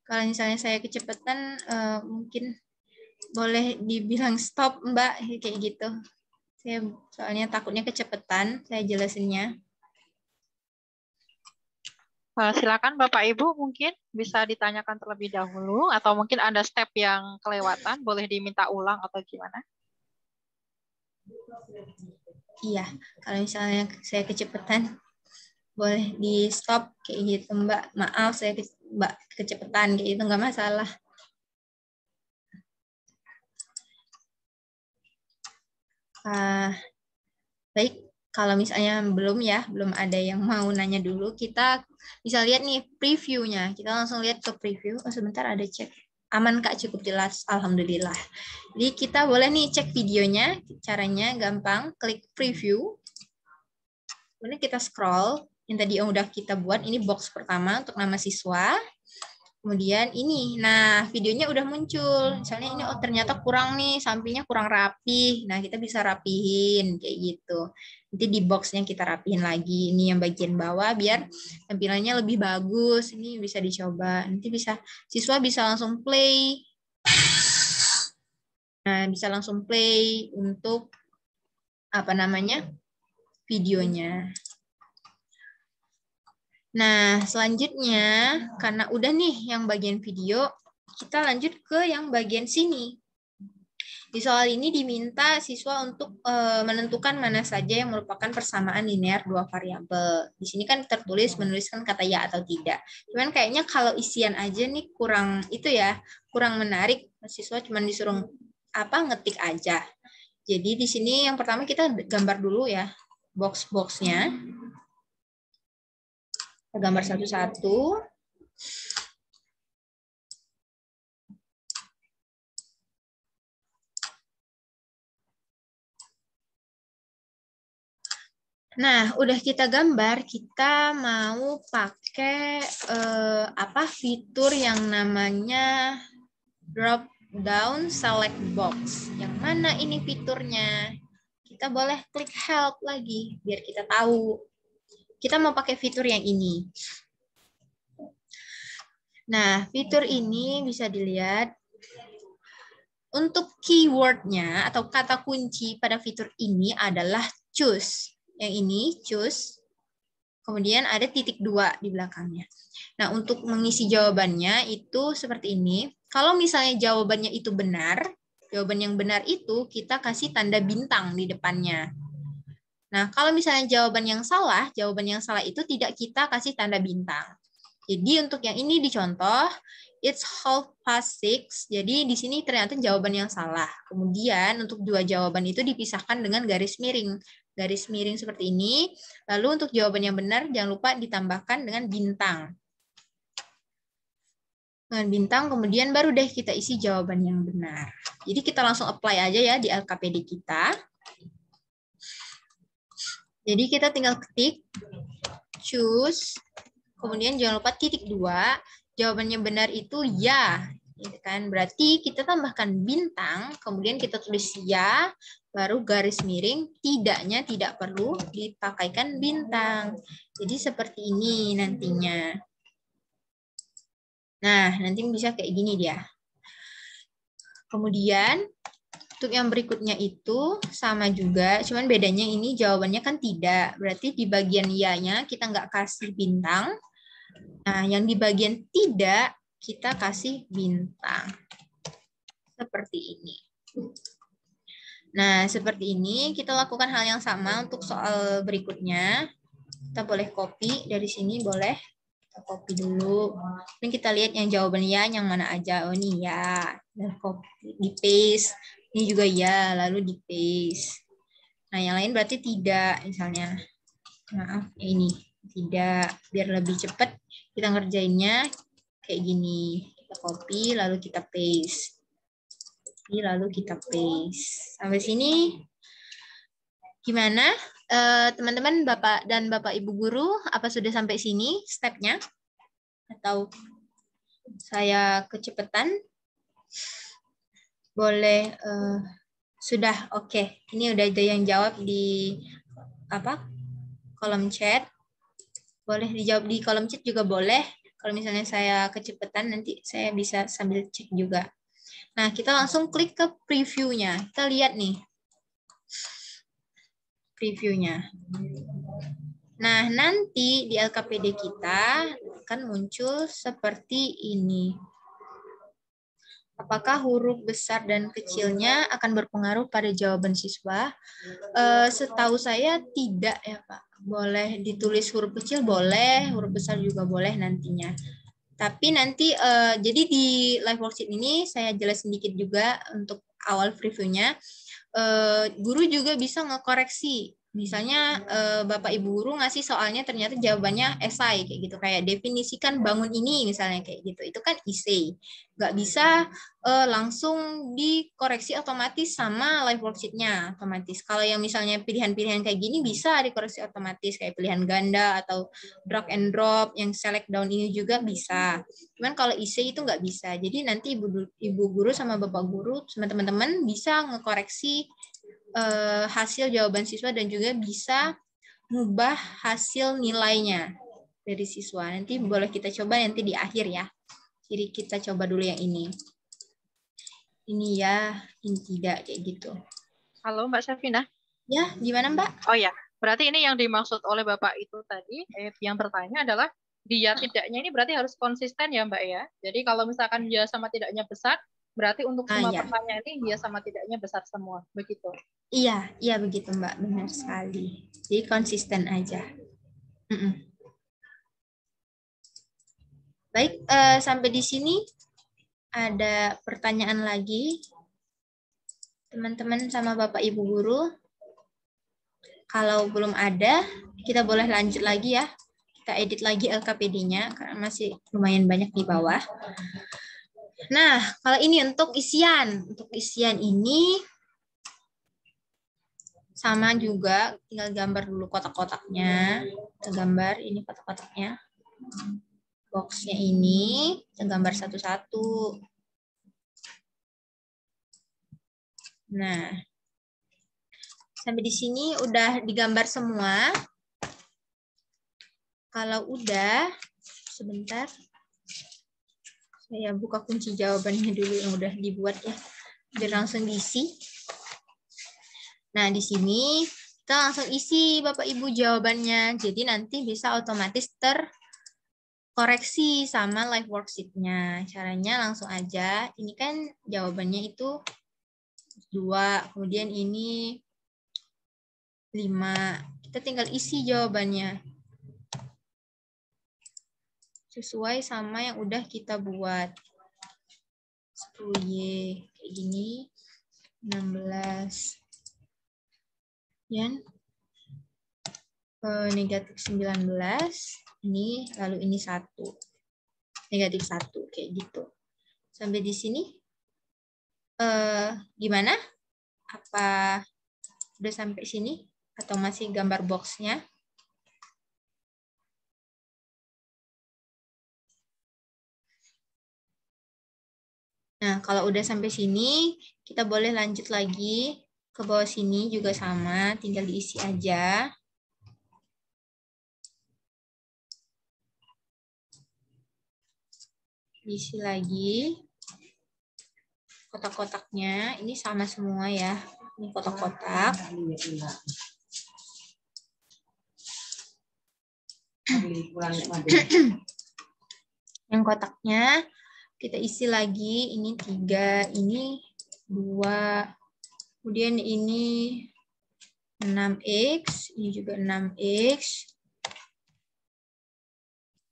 Kalau misalnya saya kecepatan mungkin boleh dibilang stop Mbak kayak gitu. Saya soalnya takutnya kecepatan saya jelasinnya. Silakan Bapak Ibu mungkin bisa ditanyakan terlebih dahulu atau mungkin ada step yang kelewatan, boleh diminta ulang atau gimana? Iya, kalau misalnya saya kecepatan boleh di stop kayak gitu Mbak. Maaf saya Mbak kecepatan kayak gitu nggak masalah. Baik, kalau misalnya belum ada yang mau nanya dulu, kita bisa lihat nih previewnya. Kita langsung lihat ke preview. Oh, sebentar ada cek. Aman Kak, cukup jelas. Alhamdulillah. Jadi kita boleh nih cek videonya. Caranya gampang, klik preview. Kemudian kita scroll. Yang tadi yang udah kita buat, ini box pertama untuk nama siswa. Kemudian ini, nah videonya udah muncul. Misalnya ini, oh ternyata kurang nih, sampingnya kurang rapi. Nah kita bisa rapihin kayak gitu. Nanti di boxnya kita rapihin lagi. Ini yang bagian bawah biar tampilannya lebih bagus. Ini bisa dicoba. Nanti siswa bisa langsung play. Nah bisa langsung play untuk videonya. Nah, selanjutnya, karena udah nih yang bagian video, kita lanjut ke yang bagian sini. Di soal ini diminta siswa untuk menentukan mana saja yang merupakan persamaan linear dua variabel. Di sini kan tertulis menuliskan kata ya atau tidak. Cuman kayaknya kalau isian aja nih kurang menarik. Siswa cuma disuruh ngetik aja. Jadi di sini yang pertama kita gambar dulu ya box-boxnya. Kita gambar satu-satu. Nah, udah kita gambar, kita mau pakai fitur yang namanya drop down select box. Yang mana ini fiturnya? Kita boleh klik help lagi biar kita tahu. Kita mau pakai fitur yang ini. Nah, fitur ini bisa dilihat untuk keywordnya atau kata kunci pada fitur ini adalah choose. Yang ini choose, kemudian ada titik 2 di belakangnya. Nah, untuk mengisi jawabannya itu seperti ini. Kalau misalnya jawabannya itu benar, jawaban yang benar itu kita kasih tanda bintang di depannya. Nah, kalau misalnya jawaban yang salah itu tidak kita kasih tanda bintang. Jadi untuk yang ini dicontoh, it's 6:30. Jadi di sini ternyata jawaban yang salah. Kemudian untuk dua jawaban itu dipisahkan dengan garis miring. Garis miring seperti ini. Lalu untuk jawaban yang benar jangan lupa ditambahkan dengan bintang. Dengan bintang kemudian baru deh kita isi jawaban yang benar. Jadi kita langsung apply aja ya di LKPD kita. Jadi kita tinggal ketik choose, kemudian jangan lupa titik 2, jawabannya benar itu ya, gitu kan? Berarti kita tambahkan bintang, kemudian kita tulis ya, baru garis miring, tidaknya tidak perlu dipakaikan bintang. Jadi seperti ini nantinya. Nah, nanti bisa kayak gini dia. Kemudian untuk yang berikutnya itu sama juga, cuman bedanya ini jawabannya kan tidak. Berarti di bagian ya-nya kita nggak kasih bintang. Nah, yang di bagian tidak kita kasih bintang. Seperti ini. Nah, seperti ini kita lakukan hal yang sama untuk soal berikutnya. Kita boleh copy dari sini, boleh. Kita copy dulu. Ini kita lihat yang jawaban ya, yang mana aja. Oh, ini ya. Dan copy, di paste. Ini juga ya, lalu di paste. Nah, yang lain berarti tidak, misalnya. Maaf, ini tidak. Biar lebih cepat kita ngerjainnya kayak gini. Kita copy, lalu kita paste. Lalu kita paste. Sampai sini gimana? Teman-teman, Bapak dan Bapak Ibu Guru, apa sudah sampai sini stepnya? Atau saya kecepatan? Boleh, sudah oke. Ini udah ada yang jawab di kolom chat. Boleh dijawab di kolom chat juga boleh. Kalau misalnya saya kecepatan, nanti saya bisa sambil cek juga. Nah, kita langsung klik ke preview-nya. Kita lihat nih. Previewnya. Nah, nanti di LKPD kita akan muncul seperti ini. Apakah huruf besar dan kecilnya akan berpengaruh pada jawaban siswa? Setahu saya tidak ya, Pak. Boleh ditulis huruf kecil, boleh. Huruf besar juga boleh nantinya. Tapi nanti, jadi di live worksheet ini saya jelasin sedikit juga untuk awal previewnya. Guru juga bisa ngekoreksi. Misalnya Bapak Ibu Guru ngasih soalnya ternyata jawabannya esai kayak gitu, kayak definisikan bangun ini misalnya kayak gitu. Itu kan essay. Nggak bisa langsung dikoreksi otomatis sama live worksheet-nya otomatis. Kalau yang misalnya pilihan-pilihan kayak gini bisa dikoreksi otomatis kayak pilihan ganda atau drag and drop, yang select down ini juga bisa. Cuman kalau essay itu nggak bisa. Jadi nanti Ibu Guru sama Bapak Guru sama teman-teman bisa ngekoreksi hasil jawaban siswa dan juga bisa mengubah hasil nilainya dari siswa. Nanti boleh kita coba nanti di akhir ya. Jadi kita coba dulu yang ini. Ini ya, ini tidak, kayak gitu. Halo Mbak Syafina. Ya, gimana Mbak? Oh ya, berarti ini yang dimaksud oleh Bapak itu tadi, yang bertanya adalah dia tidaknya ini berarti harus konsisten ya Mbak ya. Jadi kalau misalkan dia sama tidaknya besar, berarti untuk semua pertanyaan ini dia sama tidaknya besar semua, begitu? Iya begitu Mbak, benar sekali. Jadi konsisten aja. Baik, sampai di sini ada pertanyaan lagi, teman-teman sama Bapak Ibu Guru. Kalau belum ada, kita boleh lanjut lagi ya. Kita edit lagi LKPD-nya karena masih lumayan banyak di bawah. Nah, kalau ini untuk isian. Untuk isian ini Sama juga, tinggal gambar dulu kotak-kotaknya. Kita gambar ini kotak-kotaknya. Boxnya ini, kita gambar satu-satu. Nah, sampai di sini udah digambar semua. Kalau udah, sebentar. Saya buka kunci jawabannya dulu yang udah dibuat ya. Biar langsung diisi. Nah, di sini kita langsung isi Bapak Ibu jawabannya. Jadi nanti bisa otomatis terkoreksi sama live worksheet-nya. Caranya langsung aja. Ini kan jawabannya itu 2, kemudian ini 5. Kita tinggal isi jawabannya. Sesuai sama yang udah kita buat. 10Y kayak gini. 16. Dan negatif 19, ini lalu ini 1. Negatif 1, kayak gitu. Sampai di sini gimana? Apa udah sampai sini? Atau masih gambar boxnya? Nah, kalau udah sampai sini, kita boleh lanjut lagi. Ke bawah sini juga sama, tinggal diisi aja. Diisi lagi. Kotak-kotaknya, ini sama semua ya. Ini kotak-kotak. Yang kotaknya, kita isi lagi. Ini 3, ini 2. Kemudian ini 6X, ini juga 6X.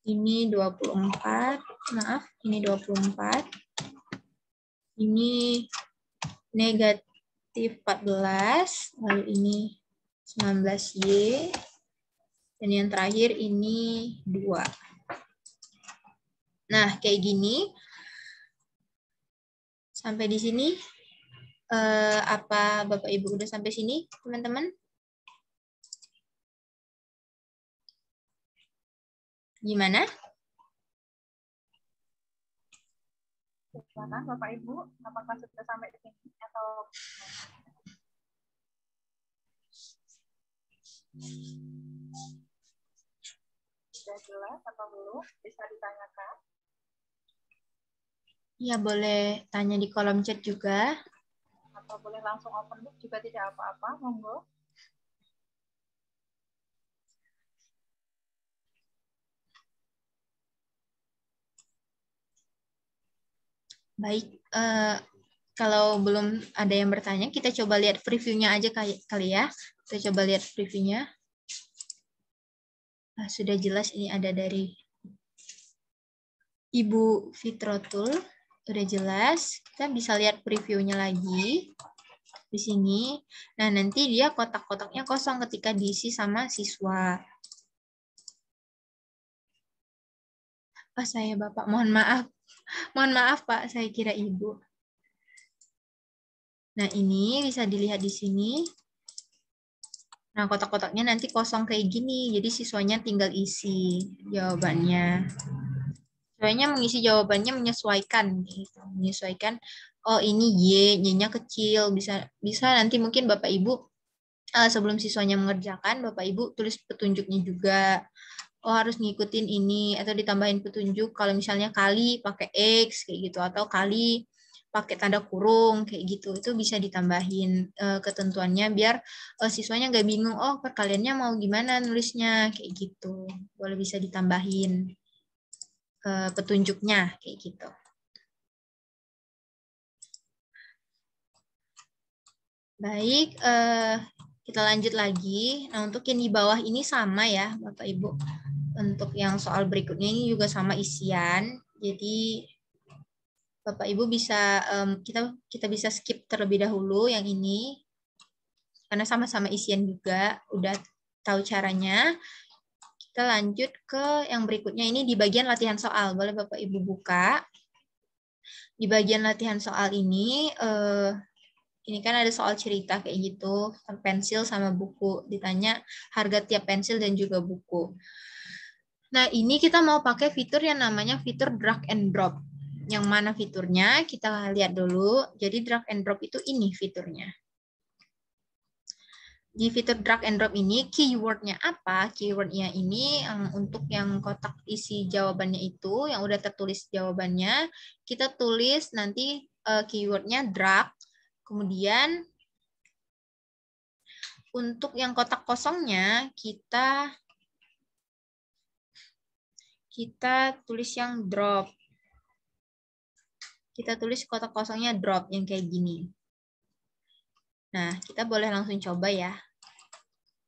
Ini 24, maaf, ini 24. Ini negatif 14, lalu ini 19Y. Dan yang terakhir ini 2. Nah, kayak gini. Sampai di sini. Apa Bapak Ibu udah sampai sini, teman-teman? Gimana? Gimana Bapak Ibu? Apakah sudah sampai di sini atau sudah jelas atau belum? Bisa ditanyakan. Ya, boleh tanya di kolom chat juga. Atau boleh langsung open book juga tidak apa-apa, monggo. Baik, kalau belum ada yang bertanya, kita coba lihat previewnya aja kali ya. Kita coba lihat previewnya. Nah, sudah jelas ini ada dari Ibu Fitrotul. Sudah jelas. Kita bisa lihat previewnya lagi. Di sini. Nah, nanti dia kotak-kotaknya kosong ketika diisi sama siswa. Oh, saya Bapak, mohon maaf. Mohon maaf, Pak, saya kira Ibu. Nah, ini bisa dilihat di sini. Nah, kotak-kotaknya nanti kosong kayak gini. Jadi siswanya tinggal isi jawabannya. Siswanya mengisi jawabannya menyesuaikan gitu. Menyesuaikan, oh ini Y-nya kecil. Bisa nanti mungkin Bapak Ibu sebelum siswanya mengerjakan, Bapak Ibu tulis petunjuknya juga. Oh, harus ngikutin ini atau ditambahin petunjuk kalau misalnya kali pakai X kayak gitu atau kali pakai tanda kurung kayak gitu. Itu bisa ditambahin ketentuannya biar siswanya nggak bingung, oh perkaliannya mau gimana nulisnya kayak gitu. Boleh bisa ditambahin petunjuknya kayak gitu. Baik, kita lanjut lagi. Nah, untuk yang di bawah ini sama ya, Bapak Ibu. Untuk yang soal berikutnya ini juga sama isian. Jadi Bapak Ibu bisa kita bisa skip terlebih dahulu yang ini karena sama-sama isian juga, udah tahu caranya. Kita lanjut ke yang berikutnya ini di bagian latihan soal. Boleh Bapak Ibu buka. Di bagian latihan soal ini Ini kan ada soal cerita kayak gitu, pensil sama buku. Ditanya harga tiap pensil dan juga buku. Nah, ini kita mau pakai fitur yang namanya fitur drag and drop. Yang mana fiturnya? Kita lihat dulu. Jadi drag and drop itu ini fiturnya. Di fitur drag and drop ini, keywordnya apa? Keywordnya ini untuk yang kotak isi jawabannya itu, yang udah tertulis jawabannya, kita tulis nanti keywordnya drag. Kemudian untuk yang kotak kosongnya, kita tulis yang drop. Kita tulis kotak kosongnya drop, yang kayak gini. Nah, kita boleh langsung coba ya.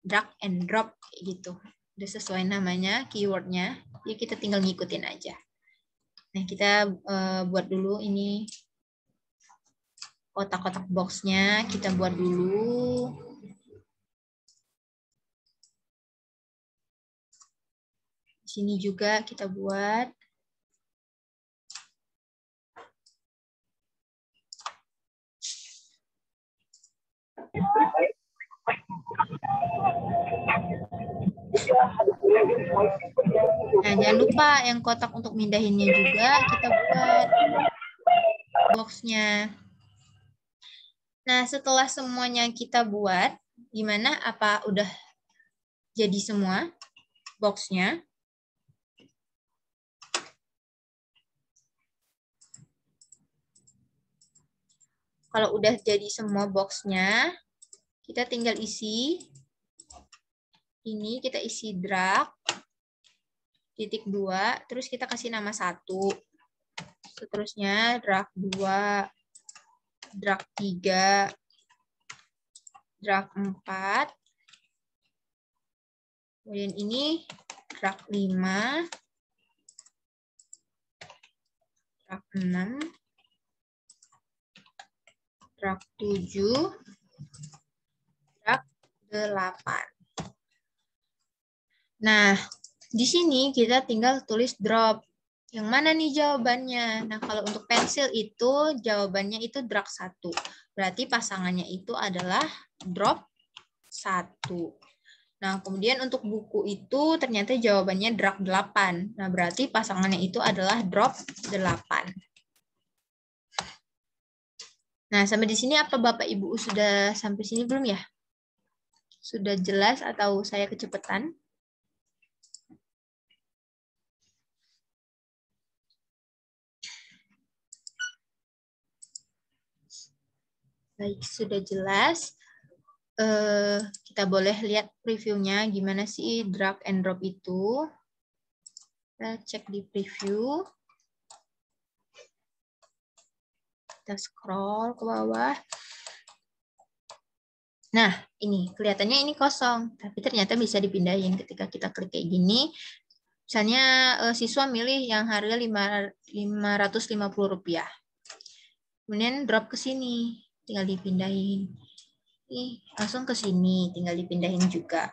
Drag and drop, kayak gitu. Udah sesuai namanya, keywordnya. Jadi kita tinggal ngikutin aja. Nah, kita buat dulu ini kotak-kotak boxnya. Kita buat dulu. Di sini juga kita buat. Nah, jangan lupa yang kotak untuk mindahinnya juga kita buat boxnya. Nah, setelah semuanya kita buat, gimana? Apa udah jadi semua boxnya? Kalau udah jadi semua boxnya, kita tinggal isi. Ini kita isi drag. Titik 2, terus kita kasih nama 1. Seterusnya drag 2, drag 3, drag 4. Kemudian ini drag 5, drag 6, drag 7, drag 8. Nah, di sini kita tinggal tulis drop. Yang mana nih jawabannya? Nah, kalau untuk pensil itu jawabannya itu drag 1. Berarti pasangannya itu adalah drop 1. Nah, kemudian untuk buku itu ternyata jawabannya drag 8. Nah, berarti pasangannya itu adalah drop 8. Nah, sampai di sini apa Bapak Ibu sudah sampai sini belum ya? Sudah jelas atau saya kecepatan? Baik, sudah jelas. Kita boleh lihat previewnya gimana sih drag and drop itu. Kita cek di preview. Kita scroll ke bawah. Nah, ini kelihatannya ini kosong, tapi ternyata bisa dipindahin ketika kita klik kayak gini. Misalnya siswa milih yang harga Rp550. Kemudian drop ke sini. Tinggal dipindahin. Nih, langsung ke sini, tinggal dipindahin juga.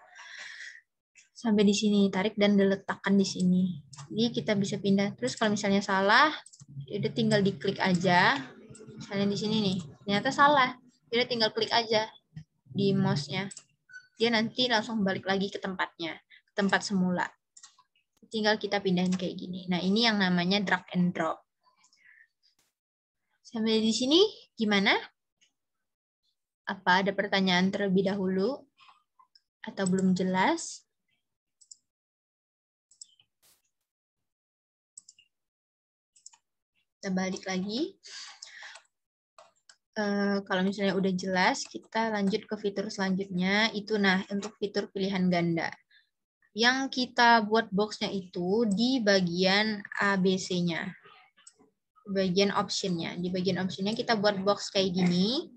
Sampai di sini, tarik dan diletakkan di sini. Jadi kita bisa pindah. Terus kalau misalnya salah, udah tinggal diklik aja. Misalnya di sini nih, ternyata salah. Udah tinggal klik aja di mouse-nya. Dia nanti langsung balik lagi ke tempatnya, ke tempat semula. Tinggal kita pindahin kayak gini. Nah, ini yang namanya drag and drop. Sampai di sini gimana? Apa ada pertanyaan terlebih dahulu? Atau belum jelas? Kita balik lagi. Kalau misalnya udah jelas, kita lanjut ke fitur selanjutnya. Itu nah, untuk fitur pilihan ganda. Yang kita buat box-nya itu di bagian ABC-nya. Bagian option-nya. Di bagian option-nya kita buat box kayak gini.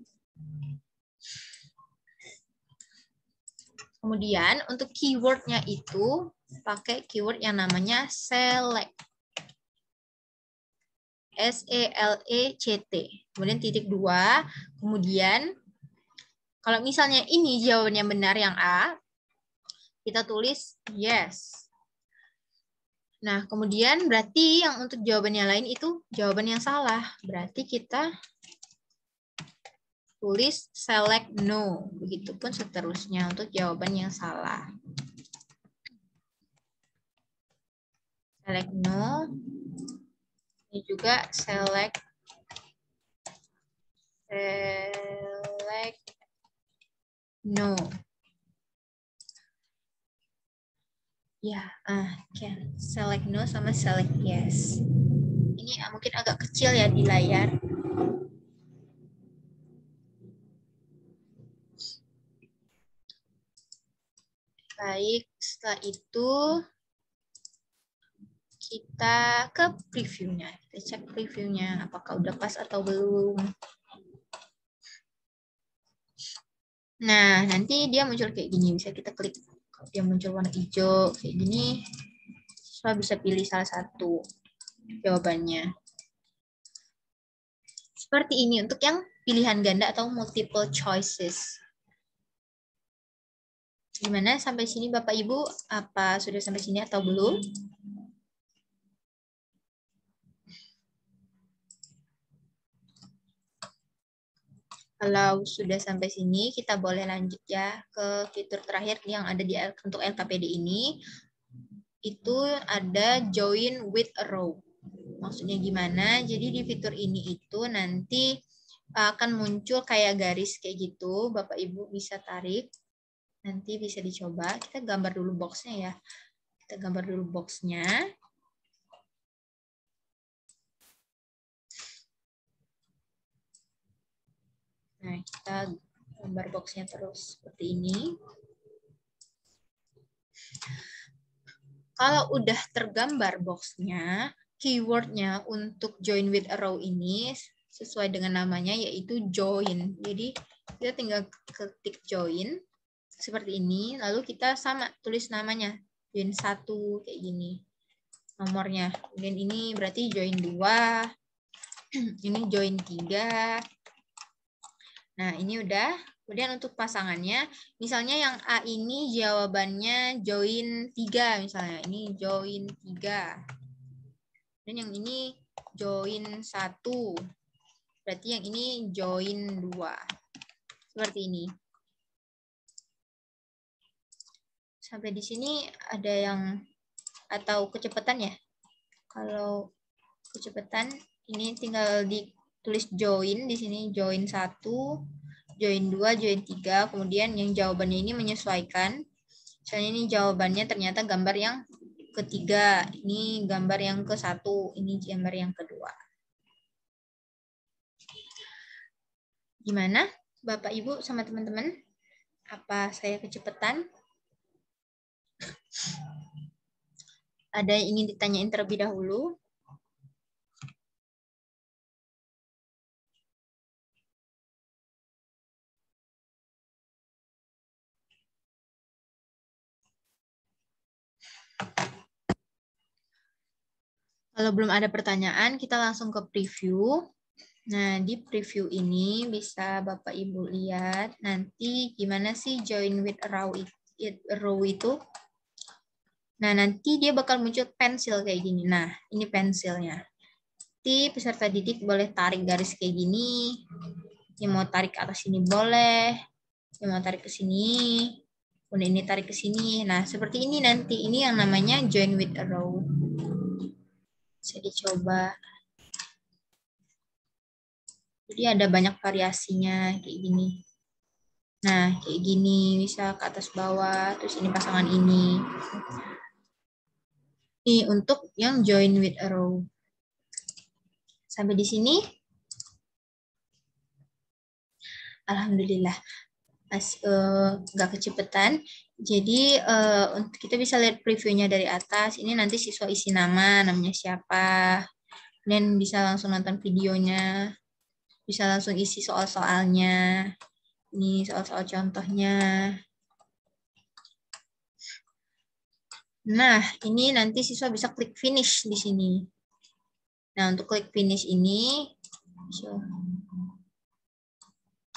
Kemudian untuk keyword-nya itu pakai keyword yang namanya select. SELECT. Kemudian titik 2. Kemudian kalau misalnya ini jawabannya benar yang A, kita tulis yes. Nah, kemudian berarti yang untuk jawaban yang lain itu jawaban yang salah. Berarti kita tulis select no. Begitupun seterusnya untuk jawaban yang salah. Select no. Ini juga select no. Ya, select no sama select yes. Ini mungkin agak kecil ya di layar. Baik, setelah itu kita ke previewnya. Kita cek previewnya, apakah udah pas atau belum. Nah, nanti dia muncul kayak gini. Bisa kita klik. Kalau dia muncul warna hijau kayak gini, siswa bisa pilih salah satu jawabannya. Seperti ini untuk yang pilihan ganda atau multiple choices. Gimana sampai sini Bapak Ibu? Apa sudah sampai sini atau belum? Kalau sudah sampai sini, kita boleh lanjut ya ke fitur terakhir yang ada di untuk LKPD ini. Itu ada join with a row. Maksudnya gimana? Jadi di fitur ini itu nanti akan muncul kayak garis kayak gitu. Bapak Ibu bisa tarik. Nanti bisa dicoba. Kita gambar dulu boxnya ya. Kita gambar dulu boxnya. Nah, kita gambar boxnya terus seperti ini. Kalau udah tergambar boxnya, keywordnya untuk join with a row ini sesuai dengan namanya yaitu join. Jadi kita tinggal ketik join seperti ini, lalu kita sama tulis namanya join 1 kayak gini nomornya. Kemudian ini berarti join 2, ini join 3. Nah, ini udah. Kemudian untuk pasangannya, misalnya yang A ini jawabannya join 3 misalnya. Ini join 3. Dan yang ini join 1. Berarti yang ini join 2. Seperti ini. Sampai di sini ada yang atau kecepatan ya. Kalau kecepatan ini tinggal ditulis join di sini join 1, join 2, join 3, kemudian yang jawabannya ini menyesuaikan. Misalnya ini jawabannya ternyata gambar yang ketiga, ini gambar yang ke-1, ini gambar yang kedua. Gimana Bapak Ibu sama teman-teman? Apa saya kecepatan? Ada yang ingin ditanyain terlebih dahulu? Kalau belum ada pertanyaan, kita langsung ke preview. Nah, di preview ini bisa Bapak Ibu lihat nanti gimana sih join with a row itu. Nah, nanti dia bakal muncul pensil kayak gini. Nah, ini pensilnya. Nanti peserta didik boleh tarik garis kayak gini. Yang mau tarik ke atas sini boleh. Yang mau tarik ke sini. Kemudian ini tarik ke sini. Nah, seperti ini nanti. Ini yang namanya join with a row. Bisa dicoba. Jadi ada banyak variasinya kayak gini. Nah, kayak gini bisa ke atas bawah, terus ini pasangan ini. Ini untuk yang join with a row. Sampai di sini. Alhamdulillah. Nggak kecepatan. Jadi kita bisa lihat previewnya dari atas. Ini nanti siswa isi namanya siapa. Dan bisa langsung nonton videonya. Bisa langsung isi soal-soalnya. Ini soal-soal contohnya. Nah, ini nanti siswa bisa klik finish di sini. Nah, untuk klik finish ini,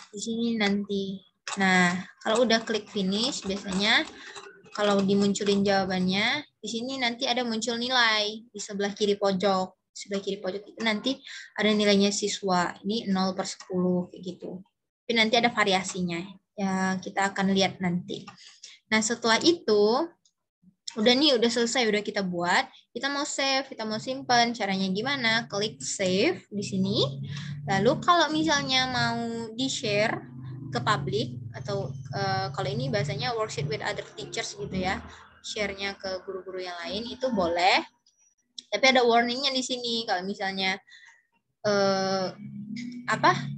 di sini nanti. Nah, kalau udah klik finish, biasanya kalau dimunculin jawabannya, di sini nanti ada muncul nilai di sebelah kiri pojok. Sebelah kiri pojok itu nanti ada nilainya siswa. Ini 0/10 kayak gitu. Tapi nanti ada variasinya. Ya, kita akan lihat nanti. Nah, setelah itu, udah nih, udah selesai, udah kita buat. Kita mau save, kita mau simpan. Caranya gimana? Klik save di sini. Lalu kalau misalnya mau di-share ke publik, atau kalau ini bahasanya worksheet with other teachers gitu ya, share-nya ke guru-guru yang lain, itu boleh. Tapi ada warning-nya di sini. Kalau misalnya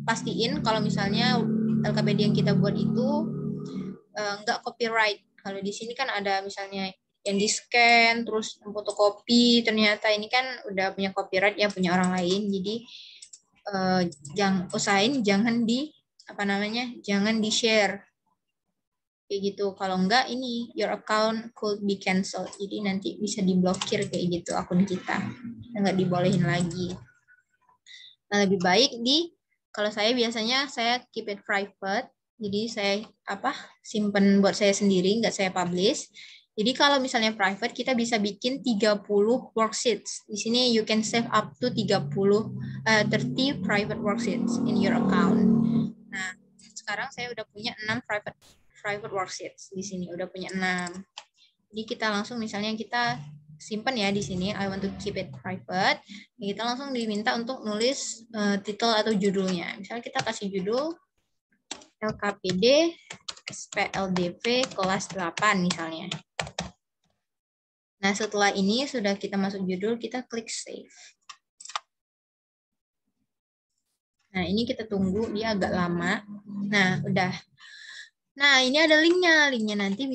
pastiin kalau misalnya LKPD yang kita buat itu nggak copyright. Kalau di sini kan ada misalnya yang di-scan, terus fotokopi, ternyata ini kan udah punya copyright ya, punya orang lain. Jadi usahain jangan jangan di-share. Kayak gitu. Kalau enggak, ini your account could be cancelled. Jadi nanti bisa diblokir kayak gitu akun kita. Nggak dibolehin lagi. Nah, lebih baik kalau saya biasanya saya keep it private. Jadi saya simpen buat saya sendiri, nggak saya publish. Jadi kalau misalnya private, kita bisa bikin 30 worksheets. Di sini you can save up to 30 private worksheets in your account. Nah, sekarang saya udah punya 6 private worksheets di sini, udah punya 6. Jadi kita langsung misalnya kita simpan ya di sini, I want to keep it private. Kita langsung diminta untuk nulis title atau judulnya. Misalnya kita kasih judul LKPD SPLDV kelas 8 misalnya. Nah, setelah ini sudah kita masuk judul, kita klik save. Nah, ini kita tunggu, dia agak lama. Nah, udah. Nah, ini ada linknya. Linknya nanti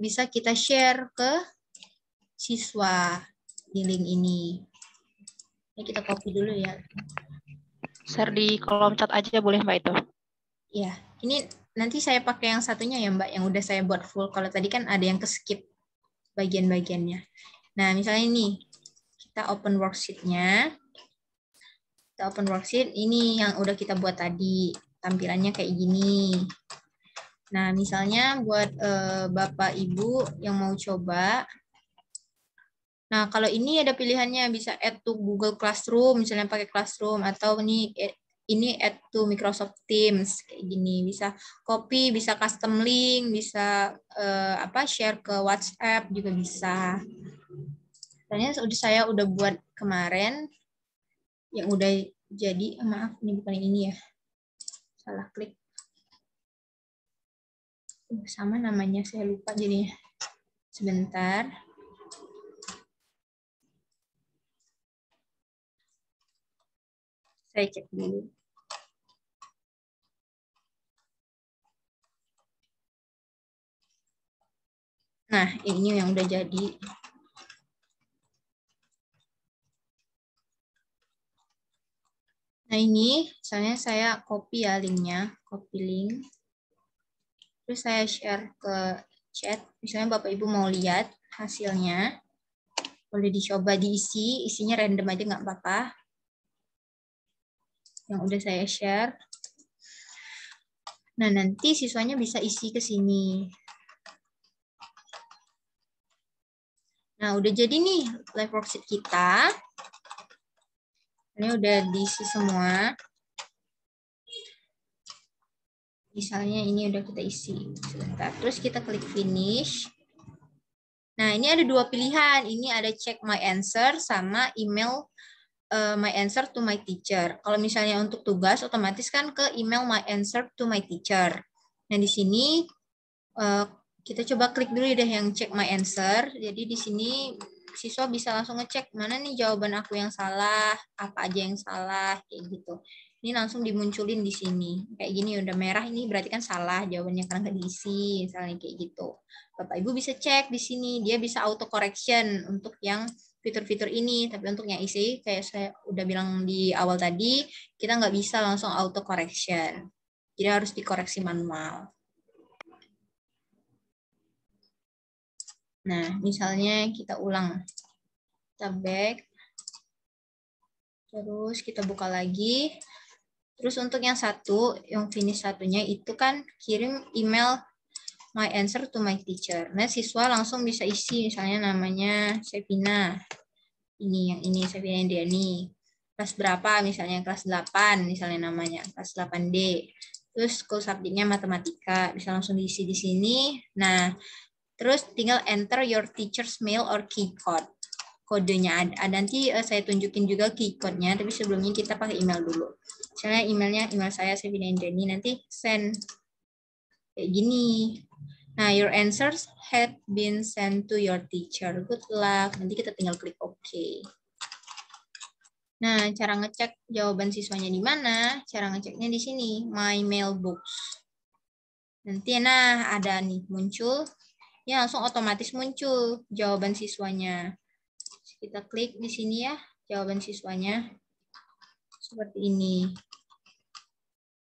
bisa kita share ke siswa di link ini. Ini kita copy dulu ya. Share di kolom chat aja boleh Mbak itu? Ya, ini nanti saya pakai yang satunya ya Mbak, yang udah saya buat full. Kalau tadi kan ada yang ke-skip bagian-bagiannya. Nah, misalnya ini, kita open worksheet-nya. Kita open worksheet, ini yang udah kita buat tadi. Tampilannya kayak gini. Nah, misalnya buat Bapak Ibu yang mau coba. Nah, kalau ini ada pilihannya, bisa add to Google Classroom, misalnya pakai Classroom, atau ini add to Microsoft Teams, kayak gini. Bisa copy, bisa custom link, bisa share ke WhatsApp juga bisa. Ternyata saya udah buat kemarin, yang udah jadi, maaf, ini bukan ini ya. Salah klik. Sama namanya, saya lupa jadinya. Sebentar. Saya cek dulu. Nah, ini yang udah jadi. Nah, ini misalnya saya copy ya linknya, copy link. Terus saya share ke chat. Misalnya Bapak Ibu mau lihat hasilnya. Boleh dicoba diisi, isinya random aja nggak apa-apa. Yang udah saya share. Nah, nanti siswanya bisa isi ke sini. Nah, udah jadi nih live worksheet kita. Ini udah diisi semua. Misalnya ini udah kita isi. Sebentar. Terus kita klik finish. Nah, ini ada dua pilihan. Ini ada check my answer sama email my answer to my teacher. Kalau misalnya untuk tugas, otomatis kan ke email my answer to my teacher. Nah, di sini kita coba klik dulu deh yang check my answer. Jadi di sini siswa bisa langsung ngecek mana nih jawaban aku yang salah, apa aja yang salah, kayak gitu. Ini langsung dimunculin di sini. Kayak gini udah merah, ini berarti kan salah jawabannya karena nggak diisi, misalnya kayak gitu. Bapak Ibu bisa cek di sini, dia bisa auto correction untuk yang fitur-fitur ini, tapi untuk yang isi kayak saya udah bilang di awal tadi, kita nggak bisa langsung auto correction. Jadi harus dikoreksi manual. Nah, misalnya kita ulang. Kita back. Terus kita buka lagi. Terus untuk yang satu, yang finish satunya itu kan kirim email my answer to my teacher. Nah, siswa langsung bisa isi. Misalnya namanya Sevina. Ini yang ini, Sevina Indiani. Kelas berapa? Misalnya kelas 8, misalnya namanya. Kelas 8D. Terus school subject-nya matematika, bisa langsung diisi di sini. Nah, terus tinggal enter your teacher's mail or key code. Kodenya ada. Nanti saya tunjukin juga key code-nya, tapi sebelumnya kita pakai email dulu. Misalnya email saya Sevina Indrani, nanti send kayak gini. Nah, your answers had been sent to your teacher. Good luck. Nanti kita tinggal klik OK. Nah, cara ngecek jawaban siswanya di mana? Cara ngeceknya di sini, My Mailbox. Nanti ada nih muncul, ya langsung otomatis muncul jawaban siswanya. Kita klik di sini ya, jawaban siswanya seperti ini.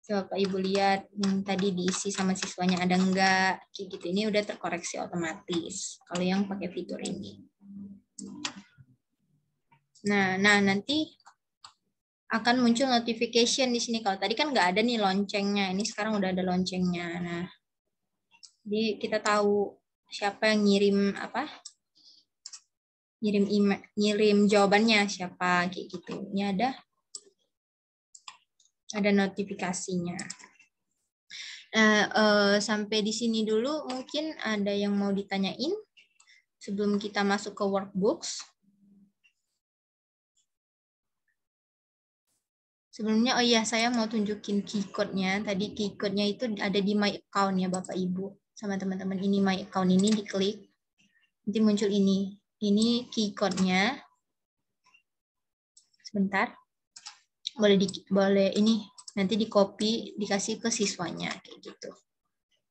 Coba Pak Ibu lihat yang tadi diisi sama siswanya ada enggak? Kayak gitu, ini udah terkoreksi otomatis kalau yang pakai fitur ini. Nah nanti akan muncul notification di sini. Kalau tadi kan nggak ada nih loncengnya, ini sekarang udah ada loncengnya. Nah, jadi kita tahu siapa yang ngirim jawabannya siapa kayak gitu. Ini ada notifikasinya. Nah, sampai di sini dulu mungkin ada yang mau ditanyain sebelum kita masuk ke workbooks. Sebelumnya, oh iya, saya mau tunjukin key code-nya. Tadi key code-nya itu ada di My Account ya, Bapak Ibu. Sama teman-teman, ini My Account ini diklik. Nanti muncul ini. Ini key code-nya. Sebentar. Boleh ini. Nanti di-copy, dikasih ke siswanya. Kayak gitu.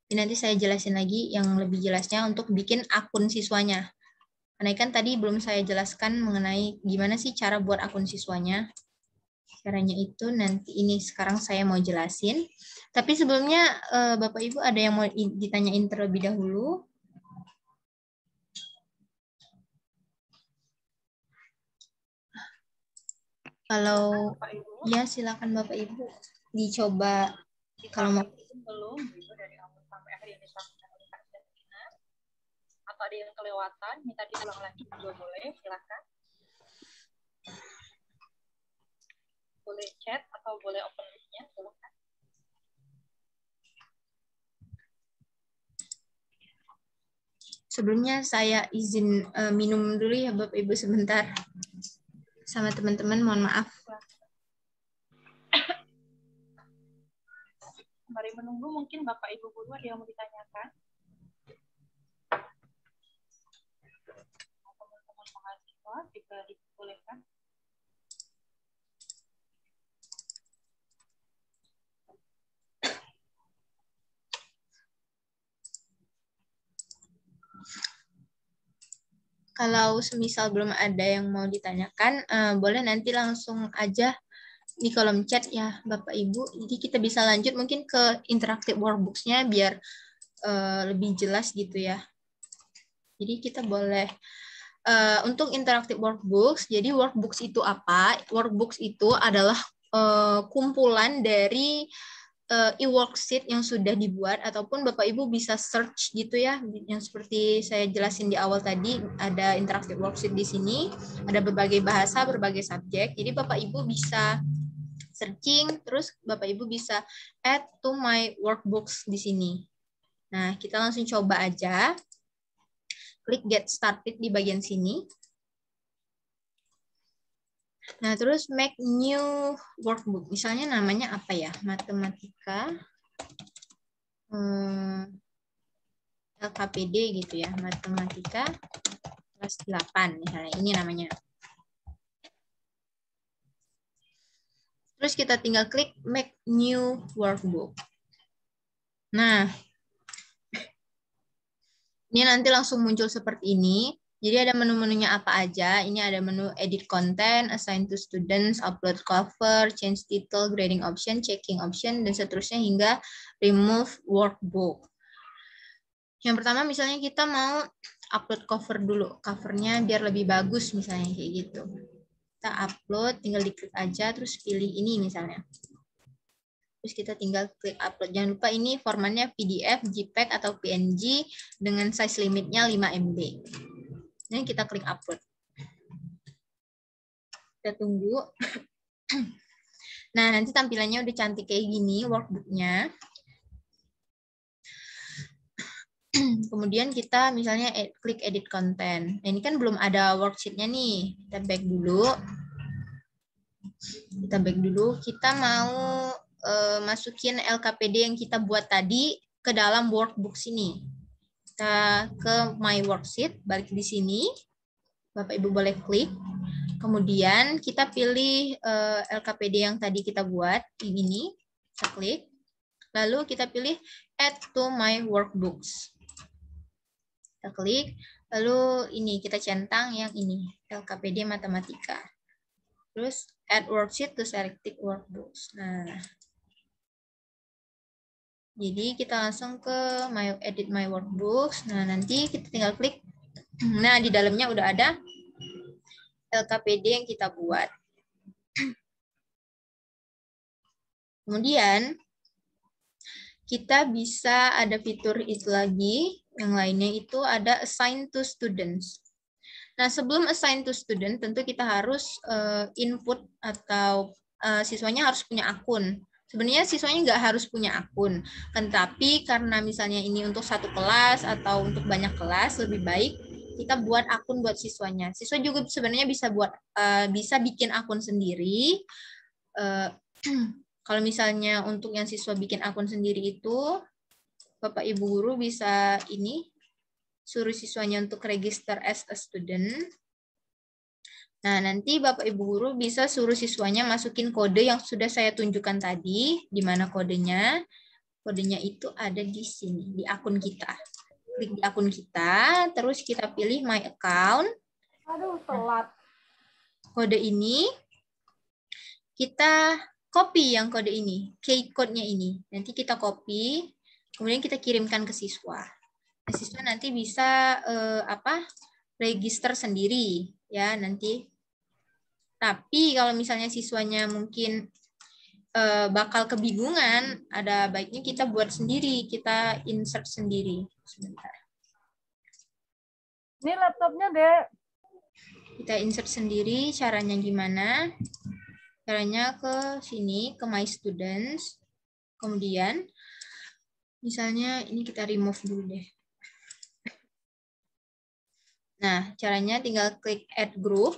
Jadi nanti saya jelasin lagi yang lebih jelasnya untuk bikin akun siswanya. Karena kan tadi belum saya jelaskan mengenai gimana sih cara buat akun siswanya. Caranya itu nanti ini sekarang saya mau jelasin. Tapi sebelumnya Bapak Ibu ada yang mau ditanyain terlebih dahulu? Kalau ya silakan Bapak Ibu dicoba kalau mau belum gitu dari awal sampai akhir yang disampaikan oleh Kak Sevina. Atau ada yang kelewatan, minta diulang lagi juga boleh, silakan. Boleh chat atau boleh open mic-nya, silakan. Sebelumnya saya izin minum dulu ya Bapak Ibu sebentar. Sama teman-teman, mohon maaf. Mari menunggu, mungkin Bapak Ibu guru ada yang mau ditanyakan. Teman-teman mahasiswa juga diperbolehkan. Kalau semisal belum ada yang mau ditanyakan, boleh nanti langsung aja di kolom chat ya Bapak Ibu. Jadi kita bisa lanjut mungkin ke interactive workbooks-nya biar lebih jelas gitu ya. Jadi kita boleh untuk interactive workbooks. Jadi workbooks itu apa? Workbooks itu adalah kumpulan dari e-worksheet yang sudah dibuat ataupun Bapak Ibu bisa search gitu ya, yang seperti saya jelasin di awal tadi, ada interactive worksheet di sini, ada berbagai bahasa, berbagai subjek. Jadi Bapak Ibu bisa searching, terus Bapak Ibu bisa add to my workbooks di sini. Nah, kita langsung coba aja. Klik get started di bagian sini. Nah, terus make new workbook. Misalnya namanya apa ya? Matematika LKPD gitu ya. Matematika kelas 8 misalnya. Ini namanya. Terus kita tinggal klik make new workbook. Nah, ini nanti langsung muncul seperti ini. Jadi ada menu-menunya apa aja. Ini ada menu edit content, assign to students, upload cover, change title, grading option, checking option, dan seterusnya hingga remove workbook. Yang pertama misalnya kita mau upload cover dulu. Covernya biar lebih bagus misalnya kayak gitu. Kita upload, tinggal diklik aja, terus pilih ini misalnya. Terus kita tinggal klik upload. Jangan lupa ini formatnya PDF, JPEG, atau PNG dengan size limitnya 5 MB. Ini kita klik upload. Kita tunggu. Nah, nanti tampilannya udah cantik kayak gini workbook-nya. Kemudian kita misalnya klik edit content. Nah, ini kan belum ada worksheet-nya nih. Kita back dulu. Kita mau masukin LKPD yang kita buat tadi ke dalam workbook sini. Kita ke my worksheet, balik di sini. Bapak Ibu boleh klik. Kemudian kita pilih LKPD yang tadi kita buat, yang ini. Kita klik. Lalu kita pilih add to my workbooks. Kita klik, lalu ini kita centang yang ini, LKPD Matematika. Terus add worksheet to selected workbooks. Nah, jadi kita langsung ke edit my workbooks. Nah, nanti kita tinggal klik. Nah, di dalamnya udah ada LKPD yang kita buat. Kemudian kita bisa ada fitur itu lagi. Yang lainnya itu ada assign to students. Nah, sebelum assign to student, tentu kita harus input atau siswanya harus punya akun. Sebenarnya siswanya nggak harus punya akun, kan, tapi karena misalnya ini untuk satu kelas atau untuk banyak kelas, lebih baik kita buat akun buat siswanya. Siswa juga sebenarnya bisa bikin akun sendiri. Kalau misalnya untuk yang siswa bikin akun sendiri itu, Bapak Ibu guru bisa suruh siswanya untuk register as a student. Nah, nanti Bapak Ibu guru bisa suruh siswanya masukin kode yang sudah saya tunjukkan tadi. Di mana kodenya? Kodenya itu ada di sini, di akun kita. Klik di akun kita, terus kita pilih my account. Aduh, telat. Kode ini, kita copy yang kode ini, key code-nya ini. Nanti kita copy, kemudian kita kirimkan ke siswa. Nah, siswa nanti bisa register sendiri ya nanti. Tapi kalau misalnya siswanya mungkin bakal kebingungan, ada baiknya kita buat sendiri, kita insert sendiri. Sebentar. Ini laptopnya, Dek. Kita insert sendiri, caranya gimana? Caranya ke sini, ke my students. Kemudian misalnya ini kita remove dulu deh. Nah, caranya tinggal klik add group.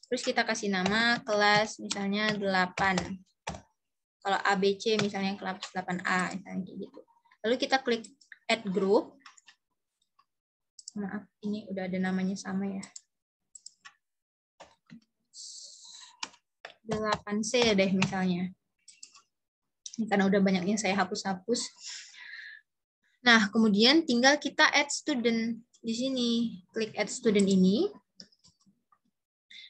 Terus kita kasih nama kelas misalnya 8. Kalau ABC misalnya kelas 8A, misalnya gitu. Lalu kita klik add group. Maaf, ini udah ada namanya sama ya. 8C deh misalnya. Karena udah banyaknya saya hapus-hapus. Nah, kemudian tinggal kita add student. Di sini, klik add student ini.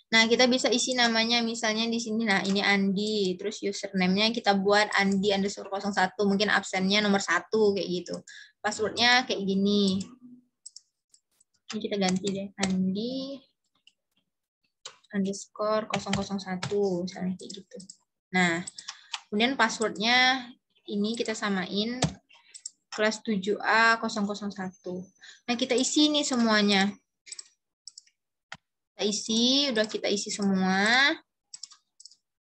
Nah, kita bisa isi namanya misalnya di sini. Nah, ini Andi. Terus username-nya kita buat Andi_01. Mungkin absennya nomor 1 kayak gitu. Password-nya kayak gini. Ini kita ganti deh. Andi_001 misalnya kayak gitu. Nah, kemudian password-nya ini kita samain kelas 7A001. Nah, kita isi nih semuanya. Kita isi semua.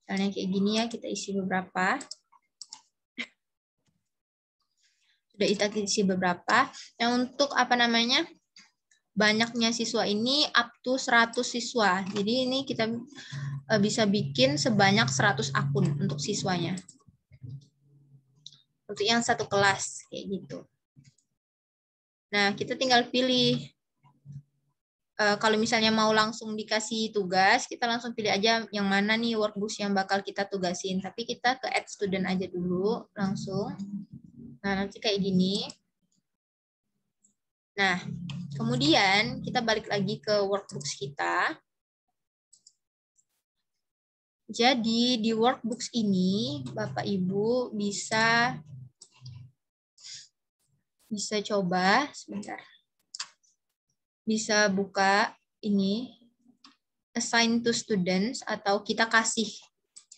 Misalnya kayak gini ya, kita isi beberapa. Sudah kita isi beberapa. Yang untuk banyaknya siswa ini up to 100 siswa. Jadi ini kita bisa bikin sebanyak 100 akun untuk siswanya. Untuk yang satu kelas kayak gitu. Nah, kita tinggal pilih. Kalau misalnya mau langsung dikasih tugas, kita langsung pilih aja yang mana nih workbooks yang bakal kita tugasin. Tapi kita ke add student aja dulu langsung. Nah, nanti kayak gini. Nah, kemudian kita balik lagi ke workbooks kita. Jadi di workbooks ini Bapak Ibu bisa coba sebentar. Bisa buka ini assign to students atau kita kasih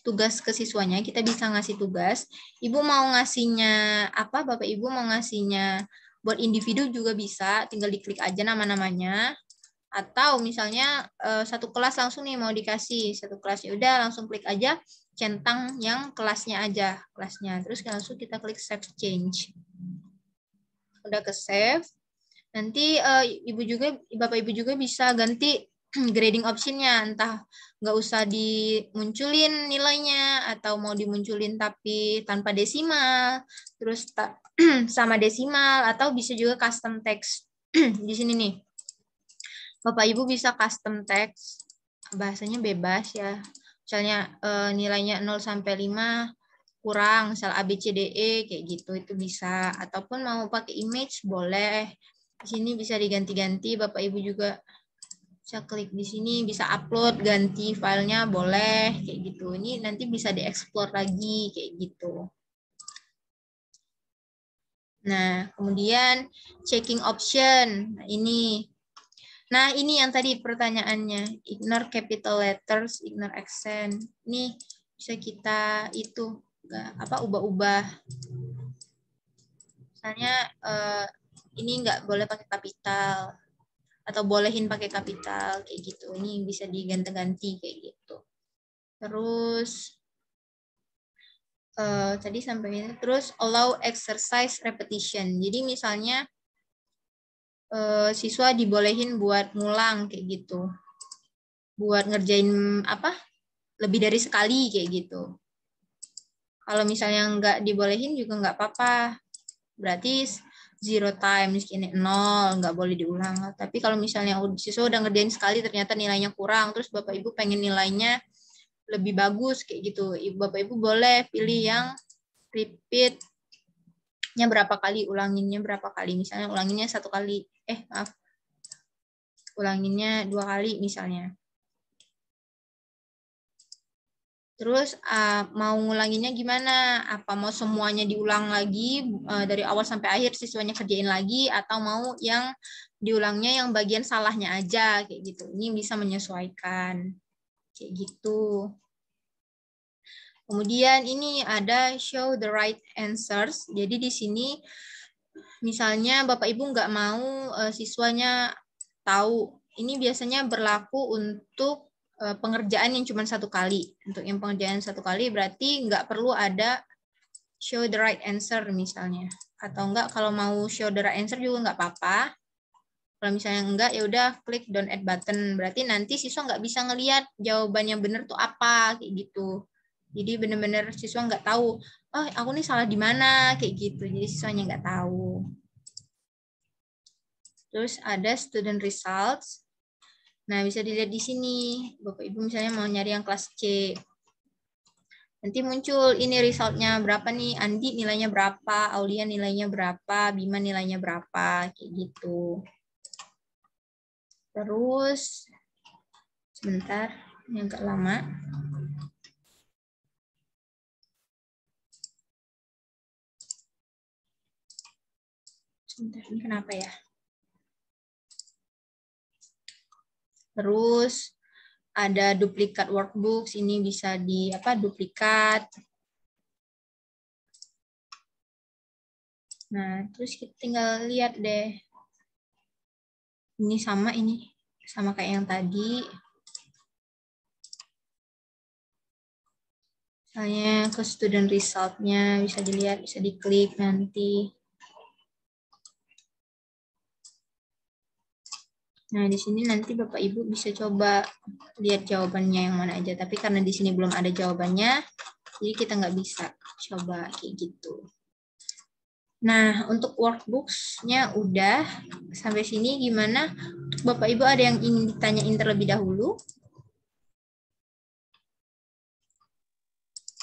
tugas ke siswanya. Kita bisa ngasih tugas. Ibu mau ngasihnya apa? Bapak Ibu mau ngasihnya buat individu juga bisa. Tinggal diklik aja nama-namanya. Atau misalnya satu kelas langsung nih mau dikasih satu kelas, ya udah langsung klik aja centang yang kelasnya aja kelasnya. Terus langsung kita klik save change. udah ke save. Nanti Bapak Ibu juga bisa ganti grading optionnya, entah nggak usah dimunculin nilainya atau mau dimunculin tapi tanpa desimal, terus sama desimal, atau bisa juga custom text. Di sini nih, Bapak Ibu bisa custom text, bahasanya bebas ya. Misalnya nilainya 0 sampai 5 kurang, misal A, B, C, D, E, kayak gitu, itu bisa. Ataupun mau pakai image, boleh. Di sini bisa diganti-ganti, Bapak Ibu juga bisa klik di sini, bisa upload, ganti filenya, boleh, kayak gitu. Ini nanti bisa dieksplor lagi, kayak gitu. Nah, kemudian checking option. Nah, ini yang tadi pertanyaannya, ignore capital letters, ignore accent. Ini bisa kita ubah-ubah. Misalnya ini nggak boleh pakai kapital atau bolehin pakai kapital kayak gitu. Ini bisa diganti-ganti kayak gitu. Terus tadi sampai ini. Terus allow exercise repetition. Jadi misalnya siswa dibolehin buat ngulang kayak gitu. Buat ngerjain lebih dari sekali kayak gitu. Kalau misalnya nggak dibolehin juga nggak apa-apa. Berarti 0 times ini 0, nggak boleh diulang. Tapi kalau misalnya siswa udah ngerjain sekali ternyata nilainya kurang, terus Bapak Ibu pengen nilainya lebih bagus kayak gitu, Bapak Ibu boleh pilih yang repeat-nya berapa kali, ulanginnya berapa kali. Misalnya ulanginnya 1 kali, ulanginnya 2 kali misalnya. Terus mau ngulanginnya gimana? Apa mau semuanya diulang lagi dari awal sampai akhir siswanya kerjain lagi, atau mau yang diulangnya yang bagian salahnya aja kayak gitu. Ini bisa menyesuaikan kayak gitu. Kemudian ini ada show the right answers. Jadi di sini misalnya Bapak Ibu nggak mau siswanya tahu. Ini biasanya berlaku untuk pengerjaan yang cuma 1 kali. Untuk yang pengerjaan 1 kali berarti nggak perlu ada show the right answer misalnya. Atau enggak, kalau mau show the right answer juga nggak apa-apa. Kalau misalnya enggak, ya udah klik don't add button. Berarti nanti siswa nggak bisa ngelihat jawabannya benar tuh apa kayak gitu. Jadi benar-benar siswa nggak tahu, oh aku nih salah di mana kayak gitu. Jadi siswanya nggak tahu. Terus ada student results. Nah, bisa dilihat di sini. Bapak Ibu misalnya mau nyari yang kelas C. Nanti muncul ini resultnya berapa nih. Andi nilainya berapa, Aulia nilainya berapa, Bima nilainya berapa, kayak gitu. Terus, sebentar, yang agak lama. Sebentar, ini kenapa ya? Terus ada duplikat workbooks, ini bisa duplikat. Nah, terus kita tinggal lihat deh. Ini sama kayak yang tadi. Misalnya ke student result-nya bisa dilihat, bisa diklik nanti. Nah, di sini nanti Bapak Ibu bisa coba lihat jawabannya yang mana aja. Tapi karena di sini belum ada jawabannya, jadi kita nggak bisa coba kayak gitu. Nah, untuk workbooks-nya udah. Sampai sini gimana? Bapak Ibu ada yang ingin ditanyain terlebih dahulu?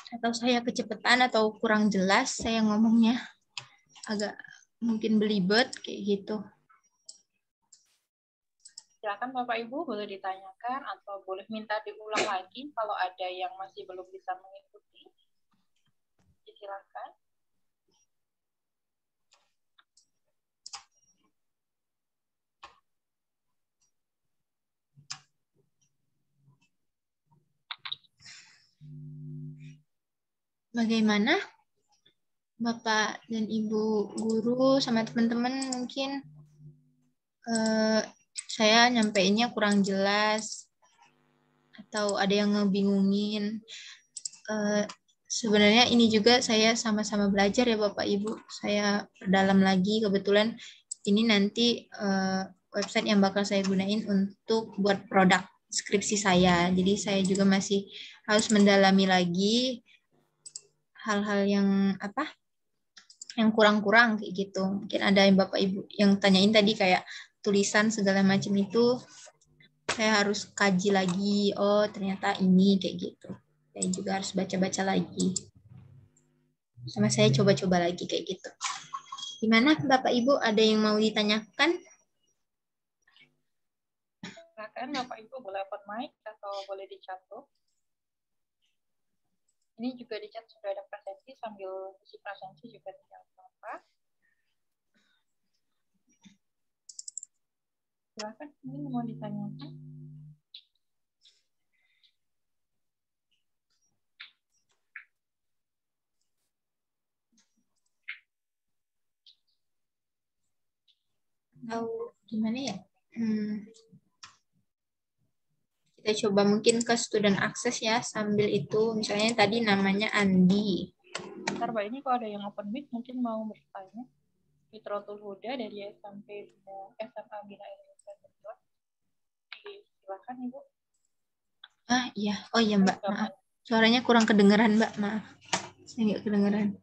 Atau saya kecepatan atau kurang jelas saya ngomongnya? Agak mungkin belibet kayak gitu. Silakan Bapak Ibu boleh ditanyakan atau boleh minta diulang lagi kalau ada yang masih belum bisa mengikuti. Silakan. Bagaimana Bapak dan Ibu guru sama teman-teman mungkin saya nyampeinnya kurang jelas atau ada yang ngebingungin. sebenarnya ini juga saya sama-sama belajar ya Bapak Ibu. Saya perdalam lagi, kebetulan ini nanti website yang bakal saya gunain untuk buat produk skripsi saya. Jadi saya juga masih harus mendalami lagi hal-hal yang yang kurang-kurang kayak gitu. Mungkin ada yang Bapak Ibu yang tanyain tadi kayak tulisan segala macam itu saya harus kaji lagi. Oh, ternyata ini kayak gitu. Saya juga harus baca-baca lagi. Sama saya coba-coba lagi kayak gitu. Gimana Bapak Ibu, ada yang mau ditanyakan? Silakan Bapak Ibu boleh open mic atau boleh di chat tuh. Ini juga di chat sudah ada presensi, sambil isi presensi juga tidak apa-apa. Silakan, ini mau ditanyakan. Atau gimana ya? Kita coba mungkin ke student access ya, sambil itu misalnya tadi namanya Andi. Bentar Mbak, ini kalau ada yang open mic mungkin mau bertanya. Fitrotul Huda dari SMA Bina Indonesia. Silakan Ibu. Ah iya, oh iya Mbak, maaf. Suaranya kurang kedengeran Mbak, maaf. Saya nggak kedengeran.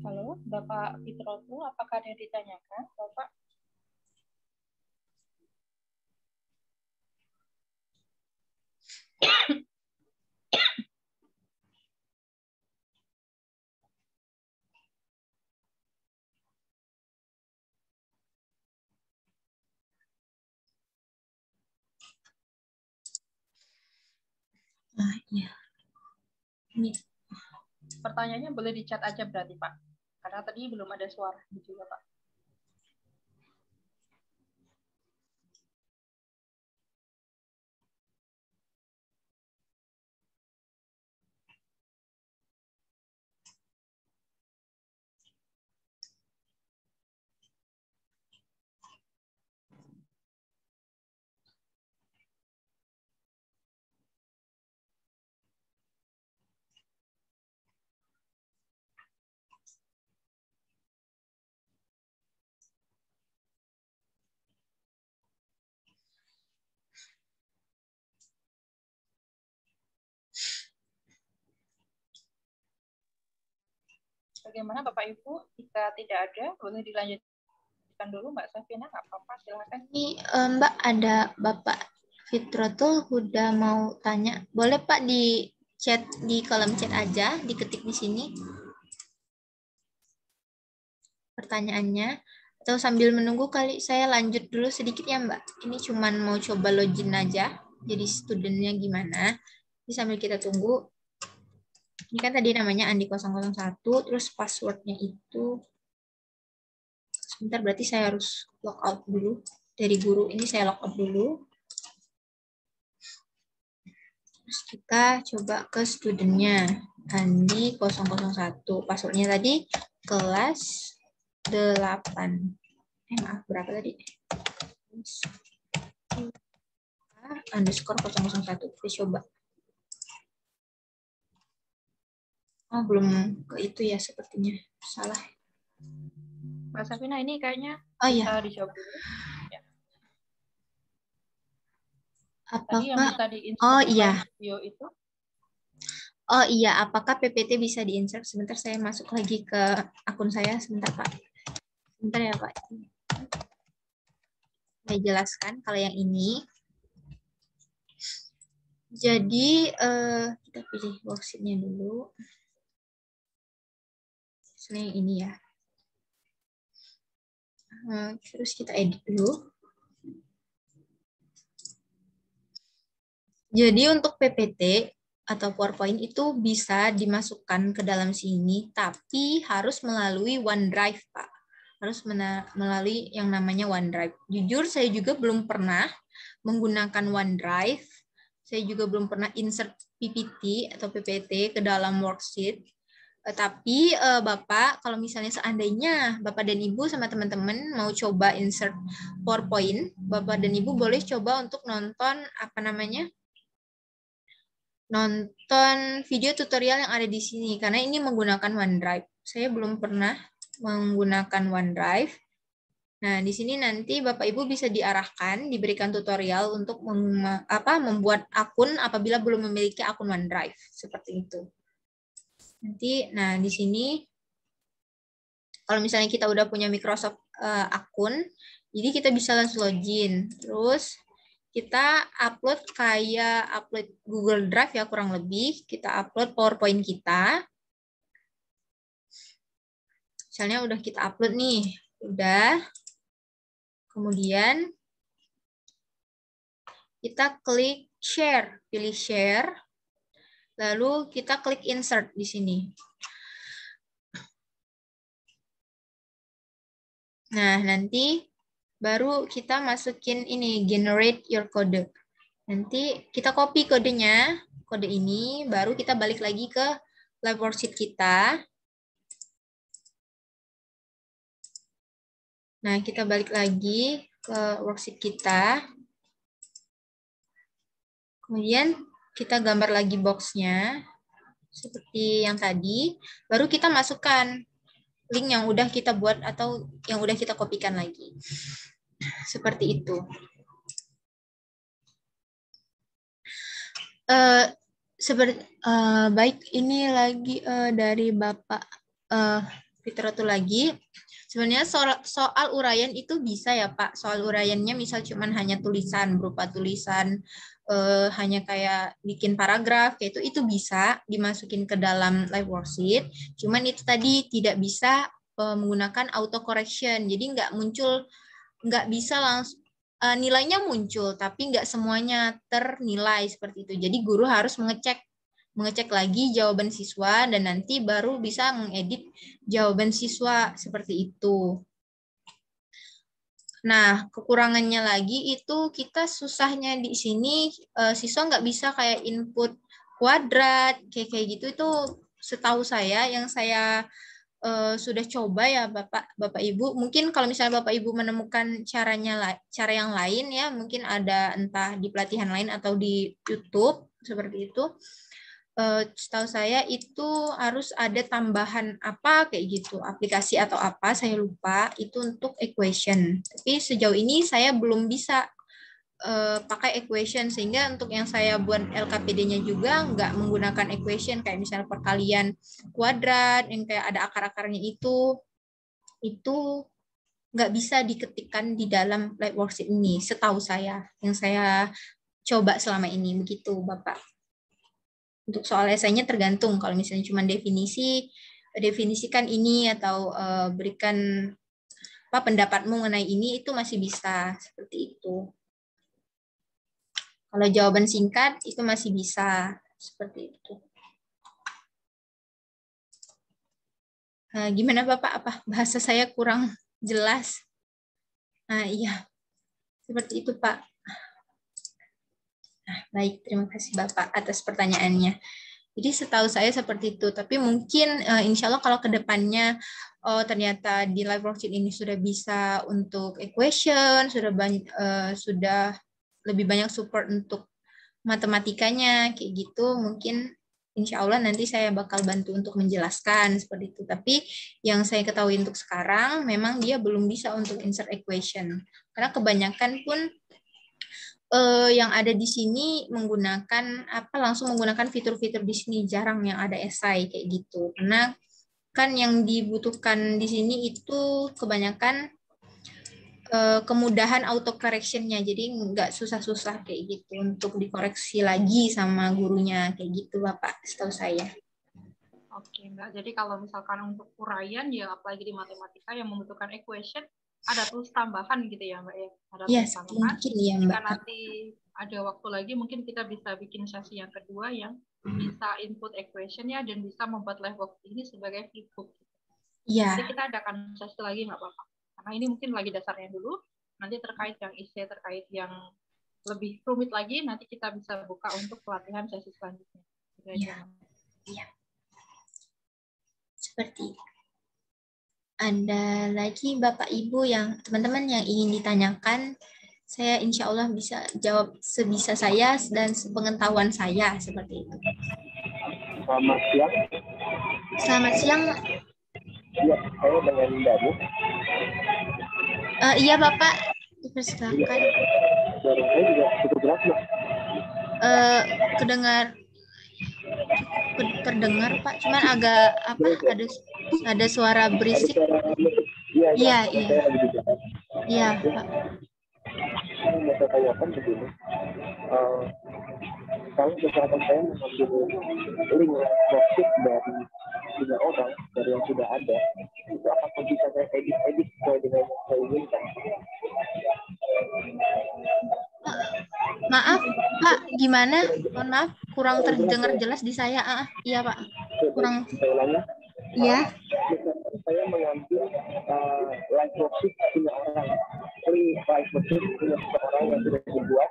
Halo, Bapak Fitrotul, apakah ada yang ditanyakan, Bapak? Ah iya. Ini. Pertanyaannya boleh di chat aja berarti Pak, karena tadi belum ada suara juga Pak. Bagaimana Bapak Ibu? Jika tidak ada, boleh dilanjutkan dulu Mbak Safina, nggak apa-apa, silakan. Ini Mbak, ada Bapak Fitrotul udah mau tanya. Boleh Pak di chat, di kolom chat aja, diketik di sini pertanyaannya. Atau sambil menunggu kali saya lanjut dulu sedikit ya Mbak. Ini cuman mau coba login aja. Jadi studentnya gimana. Jadi sambil kita tunggu. Ini kan tadi namanya Andi 001. Terus passwordnya itu. Sebentar, berarti saya harus logout dulu. Dari guru ini saya logout dulu. Terus kita coba ke studentnya. Andi 001. Passwordnya tadi kelas 8. Maaf, berapa tadi? Underscore 001. Kita coba. Oh, belum ke itu ya sepertinya. Salah. Mbak Safina, ini kayaknya bisa dijawab dulu. Ya. Apakah, tadi yang bisa di-insert video itu? Oh iya, apakah PPT bisa di-insert? Sebentar, saya masuk lagi ke akun saya. Sebentar, Pak. Sebentar ya, Pak. Saya jelaskan kalau yang ini. Jadi, kita pilih worksheet-nya dulu. Misalnya yang ini ya. Terus kita edit dulu. Jadi untuk PPT atau PowerPoint itu bisa dimasukkan ke dalam sini, tapi harus melalui OneDrive, Pak. Harus melalui yang namanya OneDrive. Jujur saya juga belum pernah menggunakan OneDrive. saya juga belum pernah insert PPT atau PPT ke dalam worksheet. Tapi Bapak, kalau misalnya seandainya Bapak dan Ibu sama teman-teman mau coba insert PowerPoint, Bapak dan Ibu boleh coba untuk nonton nonton video tutorial yang ada di sini, karena ini menggunakan OneDrive. Saya belum pernah menggunakan OneDrive. Nah, di sini nanti Bapak Ibu bisa diarahkan, diberikan tutorial untuk membuat akun apabila belum memiliki akun OneDrive, seperti itu. Nanti, nah di sini kalau misalnya kita udah punya Microsoft akun, jadi kita bisa langsung login. Terus kita upload Google Drive ya kurang lebih. Kita upload PowerPoint kita. Misalnya udah kita upload nih, udah. Kemudian kita klik share, pilih share. Lalu kita klik insert di sini. Nah, nanti baru kita masukin ini, generate your code. Nanti kita copy kodenya, kode ini, baru kita balik lagi ke live worksheet kita. Nah, kita balik lagi ke worksheet kita. Kemudian kita gambar lagi box-nya, seperti yang tadi. Baru kita masukkan link yang udah kita buat atau yang udah kita kopikan lagi. Seperti itu. Baik, ini lagi dari Bapak Fitratul lagi. Sebenarnya soal uraian itu bisa ya Pak. Soal uraiannya misal cuman hanya tulisan, berupa tulisan hanya kayak bikin paragraf, kayak itu bisa dimasukin ke dalam live worksheet. Cuman itu tadi tidak bisa menggunakan auto correction. Jadi nggak bisa langsung nilainya muncul, tapi nggak semuanya ternilai seperti itu. Jadi guru harus mengecek lagi jawaban siswa dan nanti baru bisa mengedit jawaban siswa seperti itu. Nah, kekurangannya lagi itu kita susahnya di sini siswa nggak bisa kayak input kuadrat kayak gitu. Itu setahu saya yang saya sudah coba ya Bapak Ibu. Mungkin kalau misalnya Bapak Ibu menemukan cara yang lain ya, mungkin ada entah di pelatihan lain atau di YouTube seperti itu. Setahu saya itu harus ada tambahan apa kayak gitu, aplikasi atau apa saya lupa, itu untuk equation. Tapi sejauh ini saya belum bisa pakai equation, sehingga untuk yang saya buat LKPD-nya juga nggak menggunakan equation kayak misalnya perkalian kuadrat yang kayak ada akar-akarnya itu nggak bisa diketikkan di dalam live worksheet ini, setahu saya yang saya coba selama ini begitu Bapak. Untuk soal esainya tergantung, kalau misalnya cuma definisikan ini atau berikan pendapatmu mengenai ini, itu masih bisa seperti itu. Kalau jawaban singkat itu masih bisa seperti itu. Gimana Bapak? Apa bahasa saya kurang jelas? Iya, seperti itu Pak. Baik, terima kasih Bapak atas pertanyaannya. Jadi setahu saya seperti itu, tapi mungkin insya Allah kalau ke depannya ternyata di live worksheet ini sudah bisa untuk equation, sudah lebih banyak support untuk matematikanya, kayak gitu, mungkin insya Allah nanti saya bakal bantu untuk menjelaskan seperti itu. Tapi yang saya ketahui untuk sekarang, memang dia belum bisa untuk insert equation. Karena kebanyakan pun yang ada di sini langsung menggunakan fitur-fitur di sini, jarang yang ada esai kayak gitu. Karena kan yang dibutuhkan di sini itu kebanyakan kemudahan auto correction-nya, jadi nggak susah-susah kayak gitu untuk dikoreksi lagi sama gurunya kayak gitu Bapak, setahu saya. Oke Mbak, jadi kalau misalkan untuk uraian ya apalagi di matematika yang membutuhkan equation, ada tools tambahan gitu ya Mbak ya? Ada tools tambahan. Mungkin ya Mbak. Jika nanti ada waktu lagi mungkin kita bisa bikin sesi yang kedua yang bisa input equation-nya dan bisa membuat live worksheet ini sebagai flipbook. Iya. Jadi kita adakan sesi lagi nggak apa-apa. Karena ini mungkin lagi dasarnya dulu, nanti terkait yang isi, terkait yang lebih rumit lagi, nanti kita bisa buka untuk pelatihan sesi selanjutnya. Iya. Iya. Seperti itu. Ada lagi Bapak Ibu yang teman-teman yang ingin ditanyakan, saya insya Allah bisa jawab sebisa saya dan sepengetahuan saya seperti itu. Selamat siang. Selamat siang. Iya, saya dengan Danu. Iya Bapak, dipersilakan. Suara saya juga cukup jelas, Mbak. Terdengar Pak, cuman agak apa? Ada suara berisik. Iya. Iya Pak. Saya mau saya tanyakan begini. Kalau misalkan saya mengambil link worksheet dari 3 orang dari yang sudah ada, itu apakah bisa saya edit sesuai dengan yang saya inginkan? Maaf Pak, gimana? Mohon maaf, kurang terdengar jelas di saya. Iya Pak, kurang. Saya ulangi. Iya. Misalkan saya mengambil live worksheet punya orang, live worksheet punya orang yang sudah dibuat,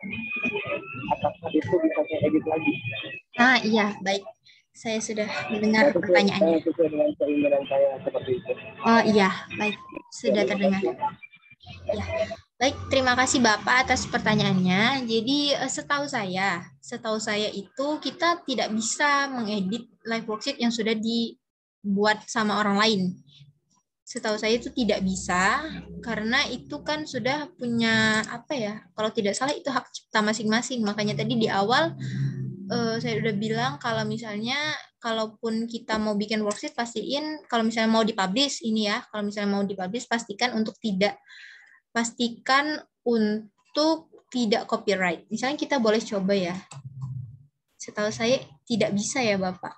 apakah itu bisa saya edit lagi? Iya, baik. Saya sudah mendengar pertanyaannya. Sesuai dengan keinginan saya seperti itu. Oh iya, baik. Sudah terdengar. Ya, baik. Terima kasih Bapak atas pertanyaannya. Jadi setahu saya itu kita tidak bisa mengedit live worksheet yang sudah dibuat sama orang lain. Setahu saya itu tidak bisa karena itu kan sudah punya apa ya? Kalau tidak salah itu hak cipta masing-masing. Makanya tadi di awal saya udah bilang kalau misalnya kalaupun kita mau bikin worksheet pastiin kalau misalnya mau dipublish ini ya, kalau misalnya mau dipublish pastikan untuk tidak copyright. Misalnya kita boleh coba ya. Setahu saya tidak bisa ya Bapak.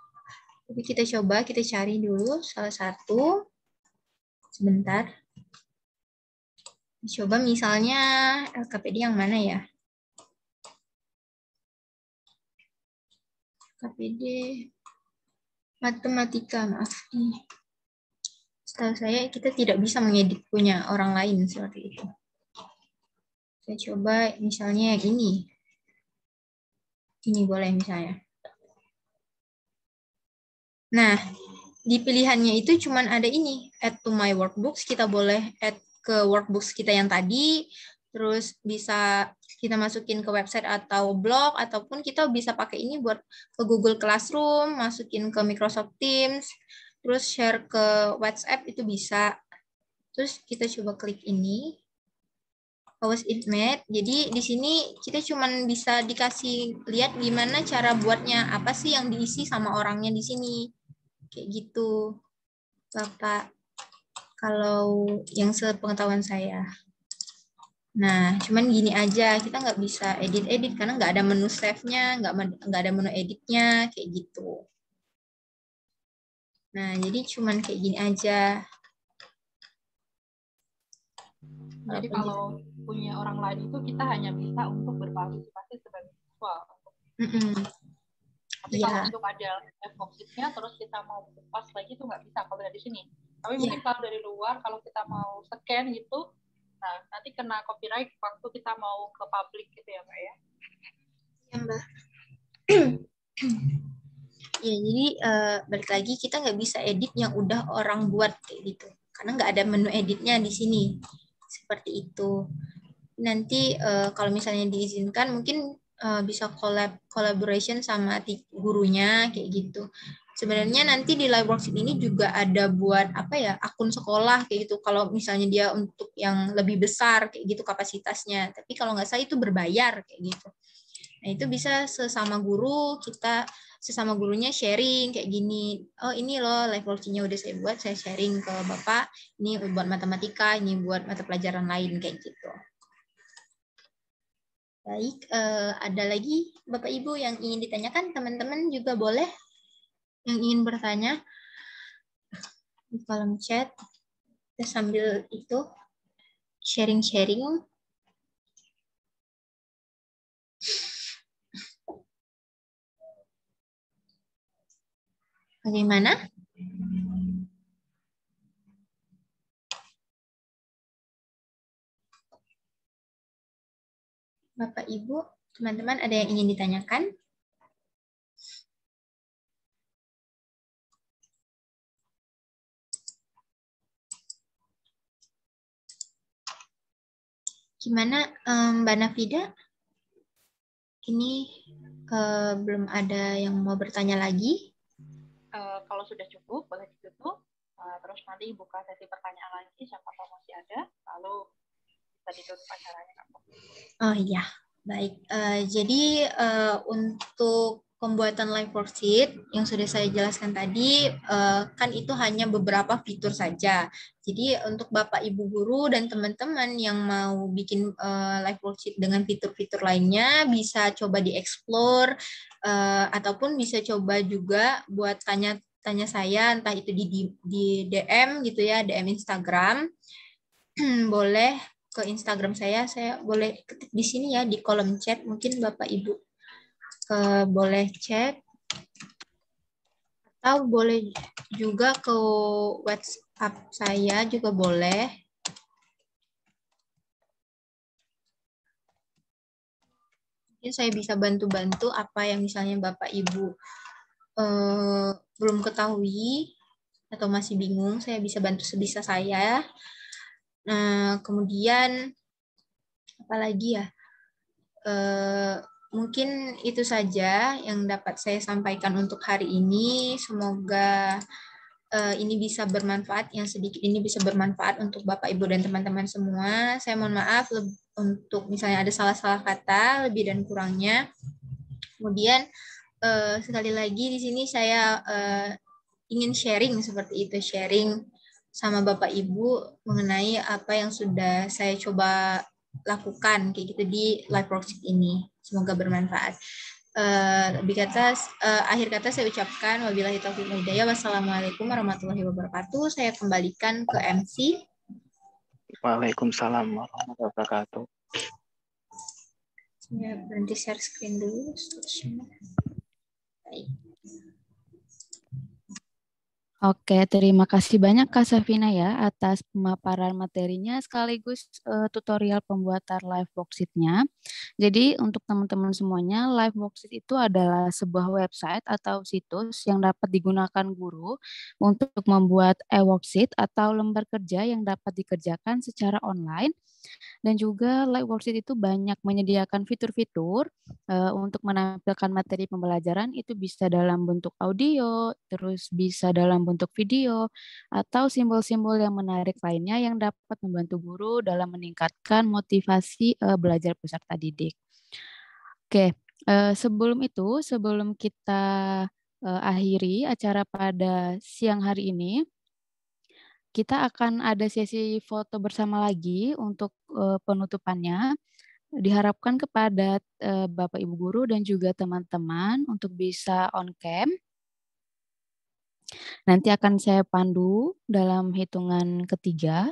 Tapi kita coba, kita cari dulu salah satu. Sebentar. Coba misalnya LKPD yang mana ya? LKPD matematika, maaf. Setahu saya kita tidak bisa mengedit punya orang lain seperti itu. Saya coba misalnya yang ini. Ini boleh misalnya. Nah, di pilihannya itu cuman ada ini, add to my workbooks. Kita boleh add ke workbooks kita yang tadi, terus bisa kita masukin ke website atau blog, ataupun kita bisa pakai ini buat ke Google Classroom, masukin ke Microsoft Teams, terus share ke WhatsApp itu bisa. Terus kita coba klik ini. How was it made? Jadi di sini kita cuman bisa dikasih lihat gimana cara buatnya, apa sih yang diisi sama orangnya di sini. Kayak gitu, Bapak. Kalau yang sepengetahuan saya. Nah, cuman gini aja, kita nggak bisa edit-edit karena nggak ada menu save-nya, nggak ada menu editnya, kayak gitu. Nah, jadi cuman kayak gini aja. Jadi kalau punya orang lain itu kita hanya bisa untuk berpartisipasi sebagai siswa. Tapi kalau untuk ada worksheet-nya terus kita mau kupas lagi itu nggak bisa kalau dari sini. Tapi mungkin kalau dari luar, kalau kita mau scan gitu, nah nanti kena copyright waktu kita mau ke publik gitu ya Mbak ya? Iya Mbak. Ya jadi balik lagi kita nggak bisa edit yang udah orang buat kayak gitu. Karena nggak ada menu editnya di sini. Seperti itu. Nanti kalau misalnya diizinkan mungkin bisa collaboration sama gurunya kayak gitu. Sebenarnya nanti di live worksheet ini juga ada buat apa ya, akun sekolah kayak gitu. Kalau misalnya dia untuk yang lebih besar kayak gitu kapasitasnya. Tapi kalau nggak salah itu berbayar kayak gitu. Nah itu bisa sesama guru, kita sesama gurunya sharing kayak gini. Oh ini loh live worksheet-nya udah saya buat, saya sharing ke Bapak. Ini buat matematika, ini buat mata pelajaran lain kayak gitu. Baik, ada lagi Bapak Ibu yang ingin ditanyakan, teman-teman juga boleh yang ingin bertanya di kolom chat. Kita sambil itu sharing-sharing. Bagaimana? Bapak, Ibu, teman-teman ada yang ingin ditanyakan? Gimana Mbak Nafida? Ini belum ada yang mau bertanya lagi? Kalau sudah cukup, boleh ditutup. Terus nanti buka sesi pertanyaan lagi, siapa tahu masih ada. Lalu bisa ditutup acaranya. Oh iya, baik. Jadi untuk pembuatan live worksheet yang sudah saya jelaskan tadi, kan itu hanya beberapa fitur saja. Jadi untuk Bapak Ibu guru dan teman-teman yang mau bikin live worksheet dengan fitur-fitur lainnya, bisa coba dieksplor ataupun bisa coba juga buat tanya saya, entah itu di DM gitu ya, DM Instagram. Boleh ke Instagram saya boleh ketik di sini ya, di kolom chat, mungkin Bapak Ibu boleh chat, atau boleh juga ke WhatsApp saya juga boleh. Mungkin saya bisa bantu-bantu apa yang misalnya Bapak Ibu belum ketahui atau masih bingung, saya bisa bantu sebisa saya. Nah, kemudian apalagi ya? Mungkin itu saja yang dapat saya sampaikan untuk hari ini. Semoga ini bisa bermanfaat, yang sedikit ini bisa bermanfaat untuk Bapak, Ibu, dan teman-teman semua. Saya mohon maaf untuk misalnya ada salah-salah kata, lebih dan kurangnya. Kemudian sekali lagi di sini saya ingin sharing seperti itu, sharing sama Bapak Ibu mengenai apa yang sudah saya coba lakukan kayak gitu di live worksheet ini. Semoga bermanfaat. Akhir kata saya ucapkan wabillahi taufiq wal hidayah. Wassalamualaikum warahmatullahi wabarakatuh. Saya kembalikan ke MC. Waalaikumsalam warahmatullahi wabarakatuh. Saya berhenti share screen dulu. Baik. Oke, terima kasih banyak Kak Safina ya atas pemaparan materinya sekaligus tutorial pembuatan live worksheet-nya. Jadi untuk teman-teman semuanya, live worksheet itu adalah sebuah website atau situs yang dapat digunakan guru untuk membuat e-worksheet atau lembar kerja yang dapat dikerjakan secara online. Dan juga live worksheet itu banyak menyediakan fitur-fitur untuk menampilkan materi pembelajaran, itu bisa dalam bentuk audio, terus bisa dalam bentuk video, atau simbol-simbol yang menarik lainnya yang dapat membantu guru dalam meningkatkan motivasi belajar peserta didik. Oke, sebelum kita akhiri acara pada siang hari ini, kita akan ada sesi foto bersama lagi untuk penutupannya. Diharapkan kepada Bapak Ibu guru dan juga teman-teman untuk bisa on cam. Nanti akan saya pandu dalam hitungan ketiga.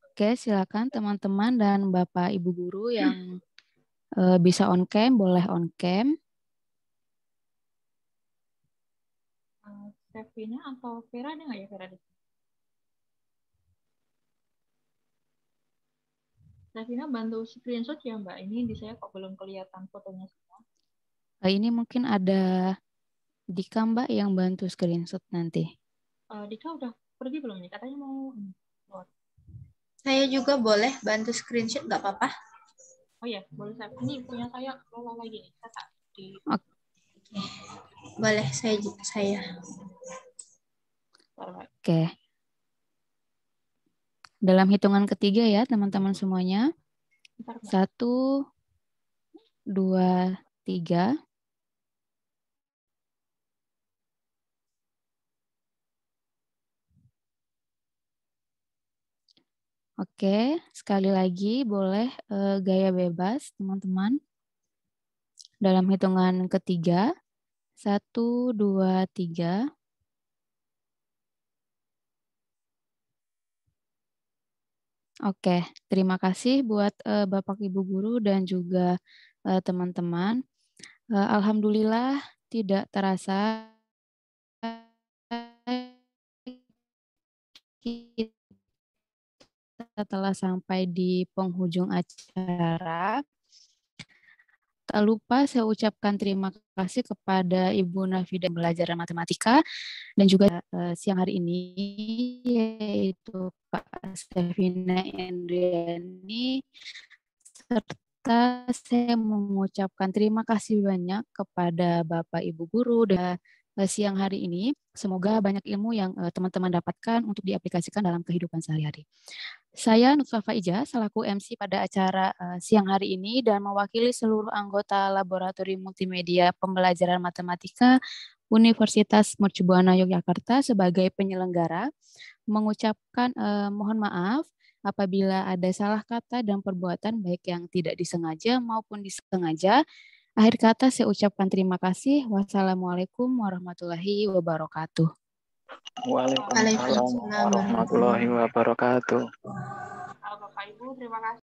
Oke, silakan teman-teman dan Bapak Ibu guru yang bisa on cam, boleh on cam. Sevina atau Vera ada nggak ya, Vera? Sevina bantu screenshot ya Mbak. Ini di saya kok belum kelihatan fotonya semua. Ini mungkin ada Dika Mbak yang bantu screenshot nanti. Dika udah pergi belum nih? Katanya mau. Saya juga boleh bantu screenshot, nggak apa-apa? Oh ya, boleh saya. Ini punya saya kelola lagi nih. Oke. Boleh saya. Oke. Dalam hitungan ketiga ya teman-teman semuanya. 1, 2, 3. Oke, sekali lagi boleh gaya bebas teman-teman. Dalam hitungan ketiga. 1, 2, 3. Oke, terima kasih buat Bapak Ibu guru dan juga teman-teman. Alhamdulillah tidak terasa kita telah sampai di penghujung acara. Tak lupa saya ucapkan terima kasih kepada Ibu Nafida Belajar Matematika dan juga siang hari ini yaitu Pak Stefina Indriani, serta saya mengucapkan terima kasih banyak kepada Bapak Ibu Guru dan siang hari ini. Semoga banyak ilmu yang teman-teman dapatkan untuk diaplikasikan dalam kehidupan sehari-hari. Saya Nutfa Faijah selaku MC pada acara siang hari ini dan mewakili seluruh anggota Laboratorium Multimedia Pembelajaran Matematika Universitas Mercubuana Yogyakarta sebagai penyelenggara mengucapkan mohon maaf apabila ada salah kata dan perbuatan baik yang tidak disengaja maupun disengaja. Akhir kata saya ucapkan terima kasih. Wassalamualaikum warahmatullahi wabarakatuh. Waalaikumsalam warahmatullahi wabarakatuh. Bapak Ibu, terima kasih.